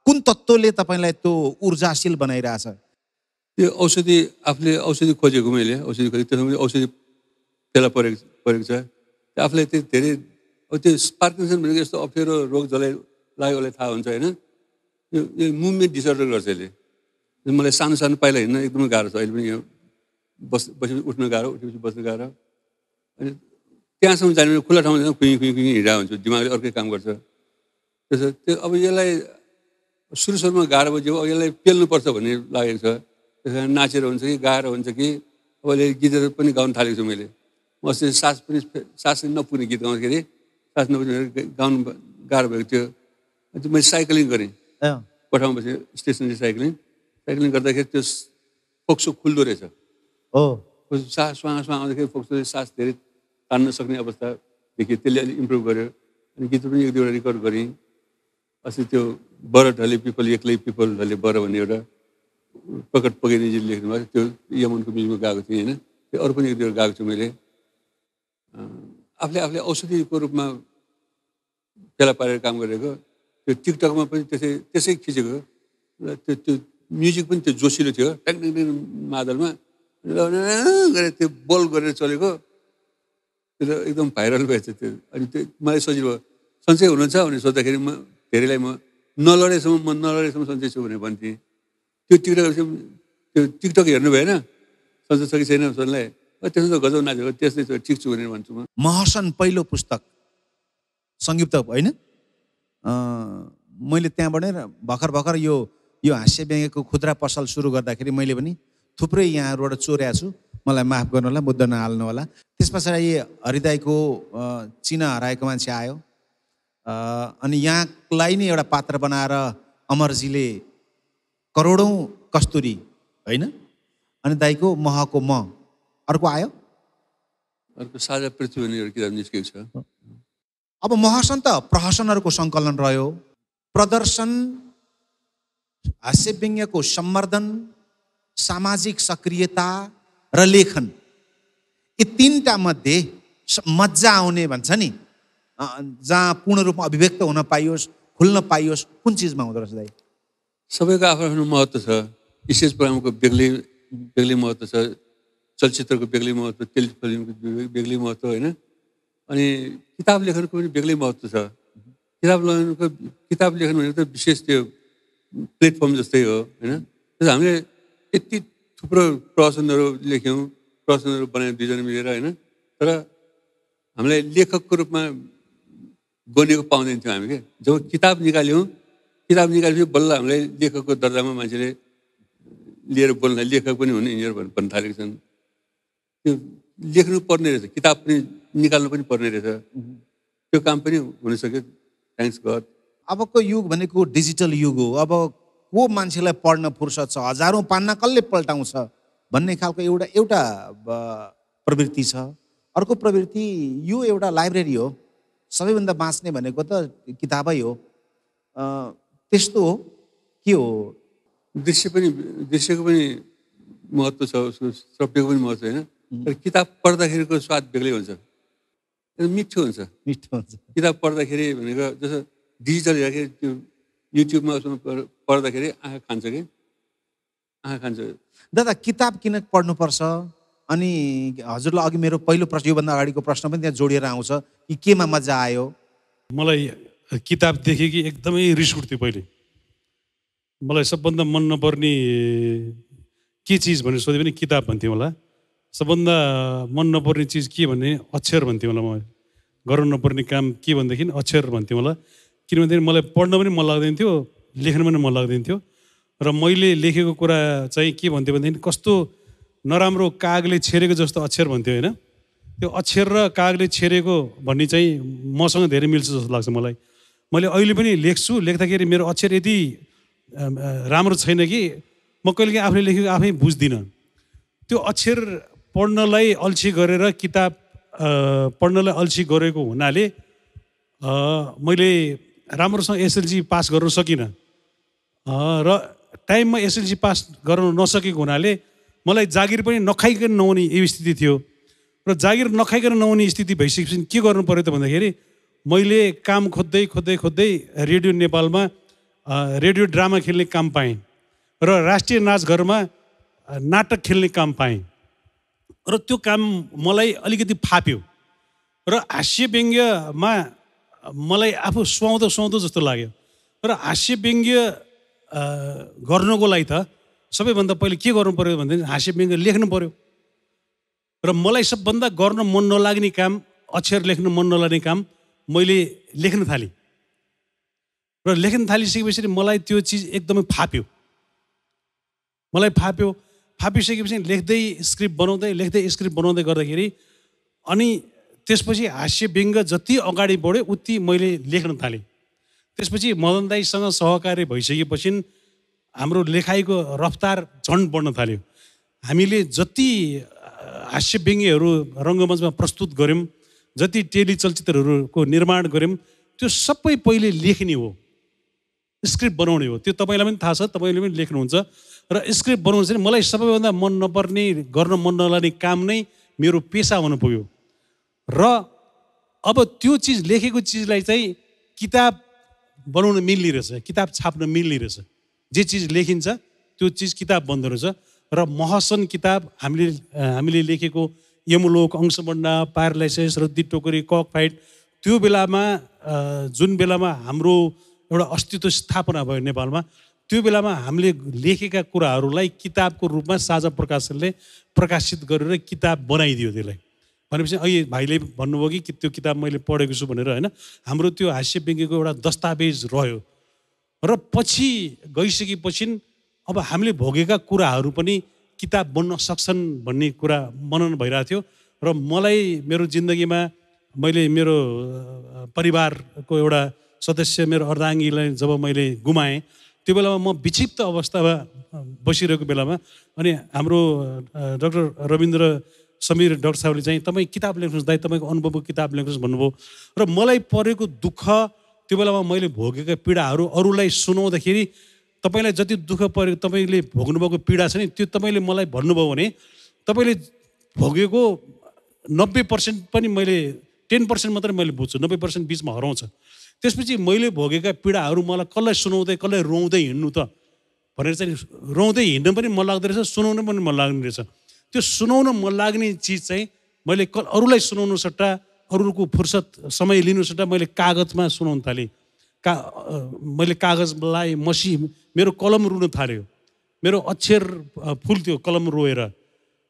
Speaker 3: कुन तत्त्वले तपाईँलाई त्यो ऊर्जाशील बनाइरहेछ?
Speaker 4: त्यो औषधि, आफूले औषधि खोजेको, मैले औषधि खोजेको, त्यसमा औषधि फेला परेको छ। आफूलाई त्यो धेरै त्यो पार्किन्सन भनेको यस्तो अप्ठ्यारो रोग जसलाई लाग्यो उसलाई थाहा हुन्छ होइन। यो मुभमेन्ट डिसअर्डर गर्छ यसले। मलाई सानो सानो पाइला हिँड्न एकदमै गाह्रो छ अहिले पनि। यो बसेपछि उठ्न गाह्रो, उठेपछि बस्न गाह्रो। अनि त्यहाँसम्म जाने खुल्ला ठाउँमा जाँदा खुइ हिँडिरहेको हुन्छु, दिमागले अर्कै काम गर्छ। त्यसो त्यो अब यसलाई सुरुमा गाह्रो भयो, अब यसलाई पेल्नुपर्छ भन्ने लागेको छ। त्यस कारण नाचेर हुन्छ कि गाएर हुन्छ कि अब अहिले गीतहरू पनि गाउन थालेको छु मैले। म अस्ति सास नपुग्ने गीत गाउँदाखेरि सास नपुग्ने गाउनु गाह्रो भएको थियो। मैले साइक्लिङ गरेँ, कोठामा बसेँ, स्टेसनरी साइक्लिङ गर्दाखेरि त्यो फोक्सो खुल्दो रहेछ। सास स्वाङ आउँदाखेरि फोक्सोले सास धेरै तान्न सक्ने अवस्था देखियो। त्यसले अलिक इम्प्रुभ गर्यो। अनि गीत पनि एक दुईवटा रेकर्ड गरेँ। अस्ति त्यो बर ढले पिपल एक्लै पिपल ढले बर भन्ने एउटा प्रकट पगेनीजीले लेख्नु भएको, त्यो यमनको म्युजिकमा गाएको थिएँ होइन। त्यो अरू पनि एक दुईवटा गाएको छु मैले। आफूले औषधिको रूपमा फेला पारेर काम गरेको। त्यो टिकटकमा पनि त्यसै खिचेको। त्यो म्युजिक पनि त्यो जोसिलो थियो, ट्याङ मादलमा गरेर त्यो बोल गरेर चलेको। त्यो एकदम भाइरल भएछ त्यो। अनि त्यो मलाई सजिलो भयो। सन्चै हुनुहुन्छ भने सोद्धाखेरि म धेरैलाई म नलडेसम्म सन्चै छु भनेर भन्थेँ। त्यो टिकटक हेर्नु भएन, सन्चै छ कि छैन सोध्नलाई, त्यसमा त गजब नाचेको, त्यस्तै ठिक छु भनेर भन्छु म।
Speaker 3: महसन पहिलो पुस्तक संयुक्त होइन, मैले त्यहाँबाट भर्खर यो हाँस्य व्यङ्ग्यको खुद्रा पसल सुरु गर्दाखेरि मैले पनि थुप्रै यहाँहरूबाट चोरेको छु, मलाई माफ गर्नु होला, मुद्दा नहाल्नु होला। त्यस पछाडि हरिदाईको चिना हराएको मान्छे आयो। अनि यहाँलाई नै एउटा पात्र बनाएर अमरजीले करोडौँ कस्तुरी होइन, अनि दाईको महको म अर्को आयो,
Speaker 4: अर्को साझा पृथ्वी भन्ने एउटा किताब निस्केको छ।
Speaker 3: अब महसन त प्रहसनहरूको सङ्कलन रह्यो, प्रदर्शन, हास्य व्यङ्ग्यको सम्वर्धन, सामाजिक सक्रियता र लेखन, यी तीनटा मध्ये मजा आउने भन्छ नि, जहाँ पूर्ण रूपमा अभिव्यक्त हुन पाइयोस्, खुल्न पाइयोस्, कुन चिजमा हुँदो रहेछ दाइ?
Speaker 4: सबैको आफ्नो महत्त्व छ। स्टेज प्रोग्रामको बेग्लै महत्त्व छ, चलचित्रको बेग्लै महत्त्व, टेलिफिल्मको बेग्लै महत्त्व होइन। अनि किताब लेखनको पनि बेग्लै महत्त्व छ। किताब लेखन भनेको त विशेष त्यो प्लेटफर्म जस्तै हो होइन। त्यसो हामीले यति थुप्रो प्रवचनहरू लेख्यौँ, प्रवचनहरू बनायौँ दुईजना मिलेर होइन। तर हामीलाई लेखकको रूपमा बनेको पाउँदैन थियौँ हामी। जब किताब निकालेपछि बल्ल हामीलाई लेखकको दर्जामा मान्छेले लिएर बोल्न, लेखक पनि हुने इन्जिनियर भन्न थालेको छन्। त्यो लेख्नु पर्ने रहेछ, किताब पनि निकाल्नु पनि पर्ने रहेछ। त्यो काम पनि हुन सक्यो, थ्याङ्क्स गड।
Speaker 3: अबको युग भनेको डिजिटल युग हो। अब को मान्छेलाई पढ्न फुर्सद छ, हजारौँ पान्ना कसले पल्टाउँछ भन्ने खालको एउटा प्रवृत्ति छ। अर्को प्रवृत्ति यो एउटा लाइब्रेरी हो, सबैभन्दा बाँच्ने भनेको त किताबै हो। त्यस्तो हो के हो?
Speaker 4: दृश्यको पनि महत्त्व छ, श्रव्यको पनि महत्त्व होइन। तर किताब पढ्दाखेरिको स्वाद बेग्लै हुन्छ, मिठो हुन्छ। किताब पढ्दाखेरि भनेको जस्तो डिजिटल हेर्दाखेरि त्यो युट्युबमा उसमा पढ्दाखेरि आँखा खान्छ कि आँखा खान्छ।
Speaker 3: दादा किताब किन पढ्नुपर्छ? अनि हजुरलाई अघि मेरो पहिलो प्रश्न, योभन्दा अगाडिको प्रश्न पनि त्यहाँ जोडिएर आउँछ कि केमा मजा आयो?
Speaker 5: मलाई किताब देखेँ कि एकदमै रिस उठ्थ्यो पहिले। मलाई सबभन्दा मन नपर्ने के चिज भनेर सोधे पनि किताब भन्थेँ होला। सबभन्दा मन नपर्ने चिज के भन्ने अक्षर भन्थेँ होला। म गर्नु नपर्ने काम के भनेदेखि अक्षर भन्थेँ होला। किनभनेदेखि मलाई पढ्न पनि मन लाग्दैन थियो, लेख्न पनि मन लाग्दैन थियो। र मैले लेखेको कुरा चाहिँ के भन्थ्यो भनेदेखि कस्तो नराम्रो कागले छेरेको जस्तो अक्षर भन्थ्यो होइन। त्यो अक्षर र कागले छेरेको भन्ने चाहिँ मसँग धेरै मिल्छ जस्तो लाग्छ मलाई। मैले अहिले पनि लेख्छु, लेख्दाखेरि मेरो अक्षर यति राम्रो छैन कि म कहिलेकाहीँ आफूले लेखेको आफै बुझ्दिनँ। त्यो अक्षर पढ्नलाई अल्छी गरेर किताब पढ्नलाई अल्छी गरेको हुनाले मैले राम्रोसँग एसएलसी पास गर्न सकिनँ र टाइममा एसएलसी पास गर्न नसकेको हुनाले मलाई जागिर पनि नखाइकन नहुने यो स्थिति थियो र जागिर नखाइकन नहुने स्थिति भइसकेपछि के गर्नु पर्यो त भन्दाखेरि मैले काम खोज्दै खोज्दै खोज्दै रेडियो नेपालमा रेडियो ड्रामा खेल्ने काम पाएँ र राष्ट्रिय नाचघरमा नाटक खेल्ने काम पाएँ र त्यो काम मलाई अलिकति फाप्यो र हास्य व्यङ्ग्यमा मलाई आफू सुहाउँदो सुहाउँदो जस्तो लाग्यो र हास्य व्यङ्ग्य गर्नको लागि त सबैभन्दा पहिले के गर्नु पर्यो भन्दाखेरि हास्य व्यङ्ग्य लेख्नु पर्यो र मलाई सबभन्दा गर्न मन नलाग्ने काम अक्षर लेख्न मन नलाग्ने काम मैले लेख्न थालेँ र लेख्न थालिसकेपछि मलाई त्यो चिज एकदमै फाप्यो। मलाई फापिसकेपछि लेख्दै स्क्रिप्ट बनाउँदै गर्दाखेरि अनि त्यसपछि हास्य व्यङ्ग्य जति अगाडि बढ्यो उति मैले लेख्न थालेँ। त्यसपछि मदन दाईसँग सहकारी भइसकेपछि हाम्रो लेखाइको रफ्तार झन् बढ्न थाल्यो। हामीले जति हास्य व्यङ्ग्यहरू रङ्गमञ्चमा प्रस्तुत गऱ्यौँ, जति टेली चलचित्रहरूको निर्माण गऱ्यौँ, त्यो सबै पहिले लेख्ने हो, स्क्रिप्ट बनाउने हो। त्यो तपाईँलाई पनि थाहा छ, तपाईँले पनि लेख्नुहुन्छ र स्क्रिप्ट बनाउनु चाहिँ मलाई सबैभन्दा मन नपर्ने, गर्न मन नलाग्ने काम नै मेरो पेसा हुनु पुग्यो र अब त्यो चिज लेखेको चिजलाई चाहिँ किताब बनाउन मिल्ने रहेछ, किताब छाप्न मिल्ने रहेछ। जे चिज लेखिन्छ त्यो चिज किताब बन्दो रहेछ र महसन किताब हामीले लेखेको यमलोक, अंशबण्डा, प्यारालाइसिस, रद्दी टोकरी, कक फाइट, त्यो बेलामा जुन बेलामा हाम्रो एउटा अस्तित्व स्थापना भयो नेपालमा, त्यो बेलामा हामीले लेखेका कुराहरूलाई किताबको रूपमा साझा प्रकाशनले प्रकाशित गरेर किताब बनाइदियो। त्यसलाई भनेपछि अहिले भाइले भन्नुभयो कि त्यो किताब मैले पढेको छु भनेर, होइन? हाम्रो त्यो हास्य व्यङ्ग्यको एउटा दस्तावेज रह्यो र पछि गइसकेपछि अब हामीले भोगेका कुराहरू पनि किताब बन्न सक्छन् भन्ने कुरा मनन भइरहेको थियो र मलाई मेरो जिन्दगीमा मैले मेरो परिवारको एउटा सदस्य मेरो अर्धाङ्गीलाई जब मैले गुमाएँ त्यो बेलामा म विक्षिप्त अवस्थामा बसिरहेको बेलामा अनि हाम्रो डाक्टर रविन्द्र समीर डाक्टर साहबले चाहिँ तपाईँ किताब लेख्नुहोस् दाइ, तपाईँको अनुभवको किताब लेख्नुहोस् भन्नुभयो र मलाई परेको दुःख, त्यो बेलामा मैले भोगेका पीडाहरू अरूलाई सुनाउँदाखेरि तपाईँलाई जति दुःख परेको, तपाईँले भोग्नुभएको पीडा छ नि, त्यो तपाईँले मलाई भन्नुभयो भने तपाईँले भोगेको 90% पनि मैले 10% मात्रै मैले बुझ्छु, 90% बिचमा हराउँछ। त्यसपछि मैले भोगेका पीडाहरू मलाई कसलाई सुनाउँदै कसलाई रोउँदै हिँड्नु त भनेर चाहिँ रोउँदै हिँड्न पनि मन लाग्दो रहेछ, सुनाउन पनि मन लाग्ने रहेछ। त्यो सुनाउन मन लाग्ने चिज चाहिँ मैले अरूलाई सुनाउनु सट्टा, अरूको फुर्सद समय लिनु सट्टा मैले कागजमा सुनाउन थालेँ। मैले कागजलाई मेरो कलम रुन थाल्यो, मेरो अक्षर फुल्थ्यो कलम रोएर,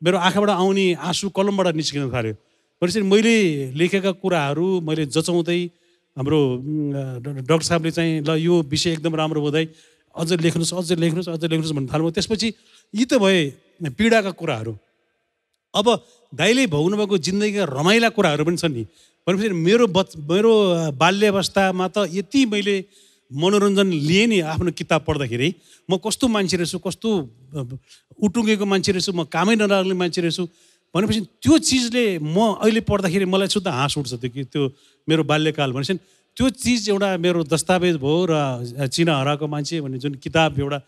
Speaker 5: मेरो आँखाबाट आउने आँसु कलमबाट निस्किन थाल्यो। भनेपछि मैले लेखेका कुराहरू मैले जचाउँदै हाम्रो डाक्टर साहबले चाहिँ ल यो विषय एकदम राम्रो बोधाइ, अझ लेख्नुहोस् भन्नु थाल्नु। त्यसपछि यी त भए पीडाका कुराहरू। अब दाइले भोग्नुभएको जिन्दगीका रमाइला कुराहरू पनि छन् नि। भनेपछि मेरो बाल्यावस्थामा त यति मैले मनोरञ्जन लिएँ नि आफ्नो किताब पढ्दाखेरि। म कस्तो मान्छे रहेछु, कस्तो उटुङ्गेको मान्छे रहेछु, म कामै नलाग्ने मान्छे रहेछु भनेपछि त्यो चिजले म अहिले पढ्दाखेरि मलाई शुद्ध हाँस उठ्छ। त्यो मेरो बाल्यकाल भनेपछि त्यो चिज एउटा मेरो दस्तावेज भयो र चिना हराएको मान्छे भन्ने जुन किताब एउटा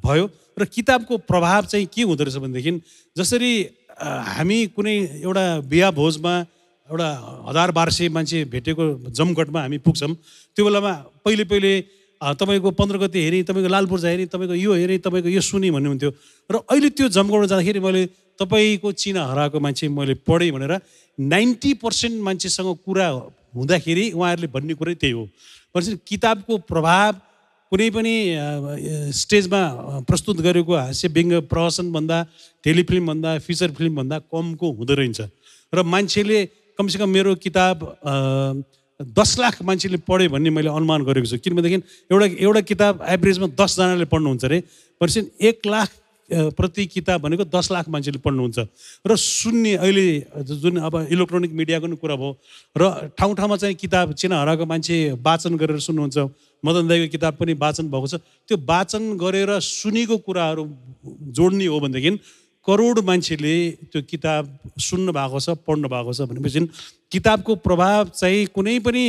Speaker 5: भयो। र किताबको प्रभाव चाहिँ के हुँदो रहेछ भनेदेखि जसरी हामी कुनै एउटा बिहा भोजमा एउटा 1000-1200 मान्छे भेटेको जमघटमा हामी पुग्छौँ, त्यो बेलामा पहिले तपाईँको 15 गते हेरेँ, तपाईँको लाल पूर्जा हेरेँ, तपाईँको यो हेरेँ, तपाईँको यो सुने भन्ने हुन्थ्यो। र अहिले त्यो जमघटमा जाँदाखेरि मैले तपाईँको चिना हराएको मान्छे मैले पढेँ भनेर 90% मान्छेसँग कुरा हुँदाखेरि उहाँहरूले भन्ने कुरै त्यही हो। भनेपछि किताबको प्रभाव कुनै पनि स्टेजमा प्रस्तुत गरेको हास्य व्यङ्ग्य प्रहसनभन्दा, टेलिफिल्मभन्दा, फिचर फिल्मभन्दा कमको हुँदो रहेछ। र मान्छेले कमसेकम मेरो किताब 10 लाख मान्छेले पढ्यो भन्ने मैले अनुमान गरेको छु। किनभनेदेखि एउटा किताब एभरेजमा 10 जनाले पढ्नुहुन्छ अरे। भनेपछि 1 लाख प्रति किताब भनेको 10 लाख मान्छेले पढ्नुहुन्छ र सुन्ने अहिले जुन अब इलेक्ट्रोनिक मिडियाको नि कुरा भयो र ठाउँ ठाउँमा चाहिँ किताब चिना हराएको मान्छे वाचन गरेर सुन्नुहुन्छ। मदन दाईको किताब पनि वाचन भएको छ। त्यो वाचन गरेर सुनेको कुराहरू जोड्ने हो भनेदेखि करोड मान्छेले त्यो किताब सुन्नु भएको छ, पढ्नु भएको छ भनेपछि किताबको प्रभाव चाहिँ कुनै पनि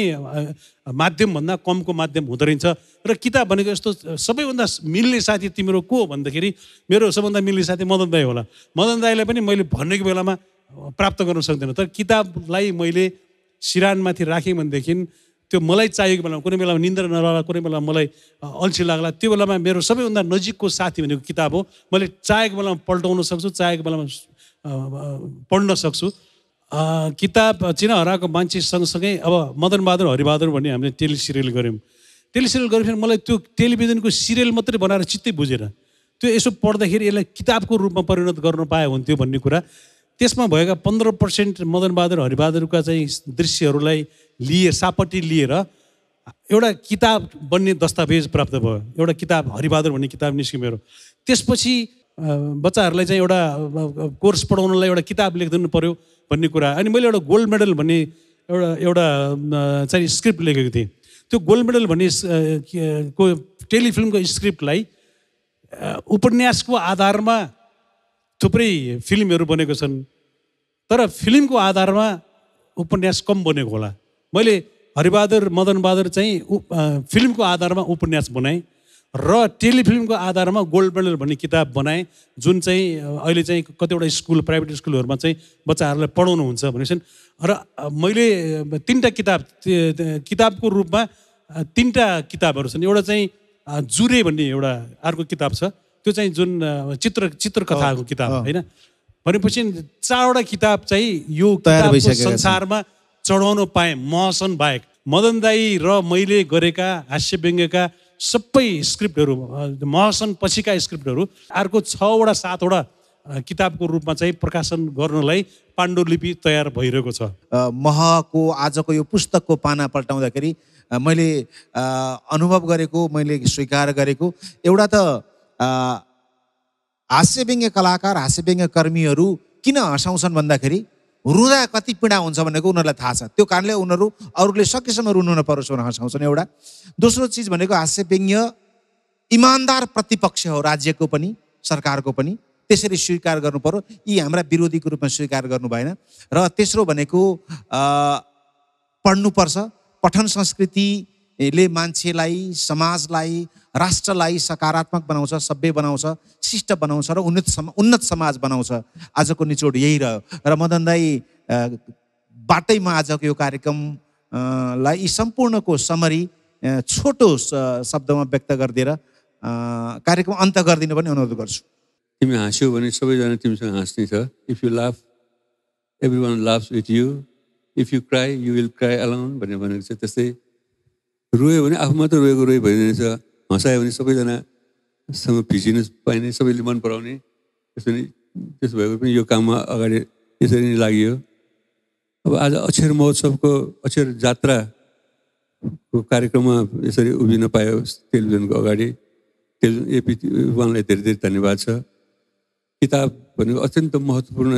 Speaker 5: माध्यमभन्दा कमको माध्यम हुँदो रहेछ। र किताब भनेको यस्तो सबैभन्दा मिल्ने साथी तिम्रो को हो भन्दाखेरि मेरो सबभन्दा मिल्ने साथी मदन दाई होला। मदन दाईलाई पनि मैले भनेको बेलामा प्राप्त गर्न सक्दिनँ, तर किताबलाई मैले सिरानमाथि राखेँ भनेदेखि त्यो मलाई चाहिएको बेलामा कुनै बेलामा निन्द्रा नलाग्ला, कुनै बेलामा मलाई अल्छी लाग्ला, त्यो बेलामा मेरो सबैभन्दा नजिकको साथी भनेको किताब हो। मैले चाहेको बेलामा पल्टाउन सक्छु, चाहेको बेलामा पढ्न सक्छु। किताब चिना हराएको मान्छे सँगसँगै अब मदन बहादुर हरिबहादुर भन्ने हामीले टेलिसिरियल गऱ्यौँ। टेलिसिरियल गरेपछि मलाई त्यो टेलिभिजनको सिरियल मात्रै बनाएर चित्तै बुझेन। त्यो यसो पढ्दाखेरि यसलाई किताबको रूपमा परिणत गर्न पाए हुन्थ्यो भन्ने कुरा। त्यसमा भएका 15% मदन बहादुर हरिबहादुरका चाहिँ दृश्यहरूलाई लिए सापट्टि लिएर एउटा किताब बन्ने दस्तावेज प्राप्त भयो। एउटा किताब हरिबहादुर भन्ने किताब निस्क्यो मेरो। त्यसपछि बच्चाहरूलाई चाहिँ एउटा कोर्स पढाउनलाई एउटा किताब लेखिदिनु पर्यो भन्ने कुरा। अनि मैले एउटा गोल्ड मेडल भन्ने एउटा चाहिँ स्क्रिप्ट लेखेको थिएँ। त्यो गोल्ड मेडल भन्ने को टेलिफिल्मको स्क्रिप्टलाई उपन्यासको आधारमा थुप्रै फिल्महरू बनेको छन्, तर फिल्मको आधारमा उपन्यास कम बनेको होला। मैले हरिबहादुर मदन बहादुर चाहिँ फिल्मको आधारमा उपन्यास बनाएँ र टेलिफिल्मको आधारमा गोल्ड मेडल भन्ने किताब बनाएँ, जुन चाहिँ अहिले चाहिँ कतिवटा स्कुल प्राइभेट स्कुलहरूमा चाहिँ बच्चाहरूलाई पढाउनुहुन्छ भनेपछि। र मैले 3टा किताबको रूपमा 3टा किताबहरू छन्। एउटा चाहिँ जुरे भन्ने एउटा अर्को किताब छ, त्यो चाहिँ जुन चित्रकथाको किताब होइन। भनेपछि 4वटा किताब चाहिँ यो किताबको संसारमा चढाउन पाएँ महसन बाहेक। मदन दाई र मैले गरेका हास्य व्यङ्ग्यका सबै स्क्रिप्टहरू, महसन पछिका स्क्रिप्टहरू अर्को 6वटा 7वटा किताबको रूपमा चाहिँ प्रकाशन गर्नलाई पाण्डुलिपि तयार भइरहेको छ।
Speaker 3: महको आजको यो पुस्तकको पाना पल्टाउँदाखेरि मैले अनुभव गरेको, मैले स्वीकार गरेको एउटा त हास्यव्यङ्ग्य कलाकार, हास्यव्यङ्ग्य कर्मीहरू किन हँसाउँछन् भन्दाखेरि रुँदा कति पीडा हुन्छ भनेको उनीहरूलाई थाहा छ। त्यो कारणले उनीहरू अरूले सकेसम्म रुनु नपरोस् भनेर हँसाउँछन् एउटा। दोस्रो चिज भनेको हास्यव्यङ्ग्य इमान्दार प्रतिपक्ष हो, राज्यको पनि सरकारको पनि, त्यसरी स्वीकार गर्नु पर्यो। यी हाम्रा विरोधीको रूपमा स्वीकार गर्नु भएन। र तेस्रो भनेको पढ्नुपर्छ। पठन संस्कृतिले मान्छेलाई, समाजलाई, राष्ट्रलाई सकारात्मक बनाउँछ, सभ्य बनाउँछ, शिष्ट बनाउँछ र उन्नत समाज बनाउँछ। आजको निचोड यही रह्यो। र मदन दाई बाटै म आजको यो कार्यक्रमलाई यी सम्पूर्णको समरी छोटो शब्दमा व्यक्त गरिदिएर कार्यक्रम अन्त गरिदिनु पनि अनुरोध गर्छु।
Speaker 4: तिमी हाँस्यौ भने सबैजना तिमीसँग हाँस्ने छ। If you laugh every one laughs with you, if you cry you will cry alone भनेर भनेको छ। त्यस्तै रोयो भने आफू मात्र रोएको रोयो भइदिनेछ, हँसायो भने सबैजनासँग भिजिनु पाइने, सबैले मन पराउने। त्यसो भएको पनि यो काममा अगाडि यसरी नै लागि। अब आज अक्षर महोत्सवको अक्षर जात्राको कार्यक्रममा यसरी उभिन पायो टेलिभिजनको अगाडि, एपी उहाँलाई धेरै धेरै धन्यवाद छ। किताब भनेको अत्यन्त महत्त्वपूर्ण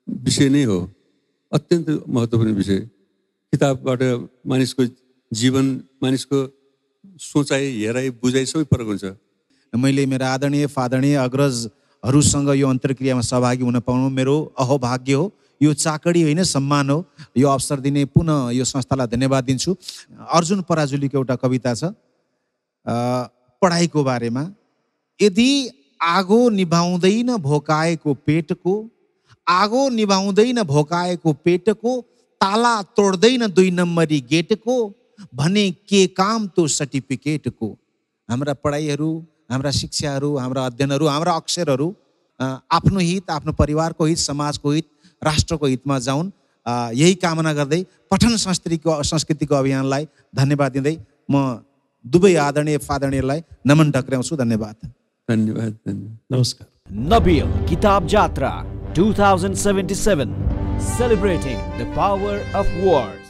Speaker 4: विषय नै हो, अत्यन्त महत्त्वपूर्ण विषय। किताबबाट मानिसको जीवन, मानिसको सोचाइ, हेराइ, बुझाइ सबै फरक हुन्छ।
Speaker 3: मैले मेरा आदरणीय फादरणीय अग्रजहरूसँग यो अन्तर्क्रियामा सहभागी हुन पाउनु मेरो अहोभाग्य हो। यो चाकडी होइन, सम्मान हो। यो अवसर दिने पुनः यो संस्थालाई धन्यवाद दिन्छु। अर्जुन पराजुलीको एउटा कविता छ पढाइको बारेमा। यदि आगो निभाउँदैन भोकाएको पेटको, आगो निभाउँदैन भोकाएको पेटको, ताला तोड्दैन 2 नम्बरी गेटको, भने के काम तो सर्टिफिकेटको। हाम्रा पढाइहरू, हाम्रा शिक्षाहरू, हाम्रा अध्ययनहरू, हाम्रा अक्षरहरू आफ्नो हित, आफ्नो परिवारको हित, समाजको हित, राष्ट्रको हितमा जाउन्, यही कामना गर्दै पठन संस्कृतिको अभियानलाई धन्यवाद दिँदै म दुवै आदरणीय फादरणीयलाई नमन टक्राउँछु। धन्यवाद।
Speaker 4: धन्यवाद।
Speaker 5: नमस्कार।
Speaker 1: Nabil Kitab Jatra 2077, celebrating the power of words.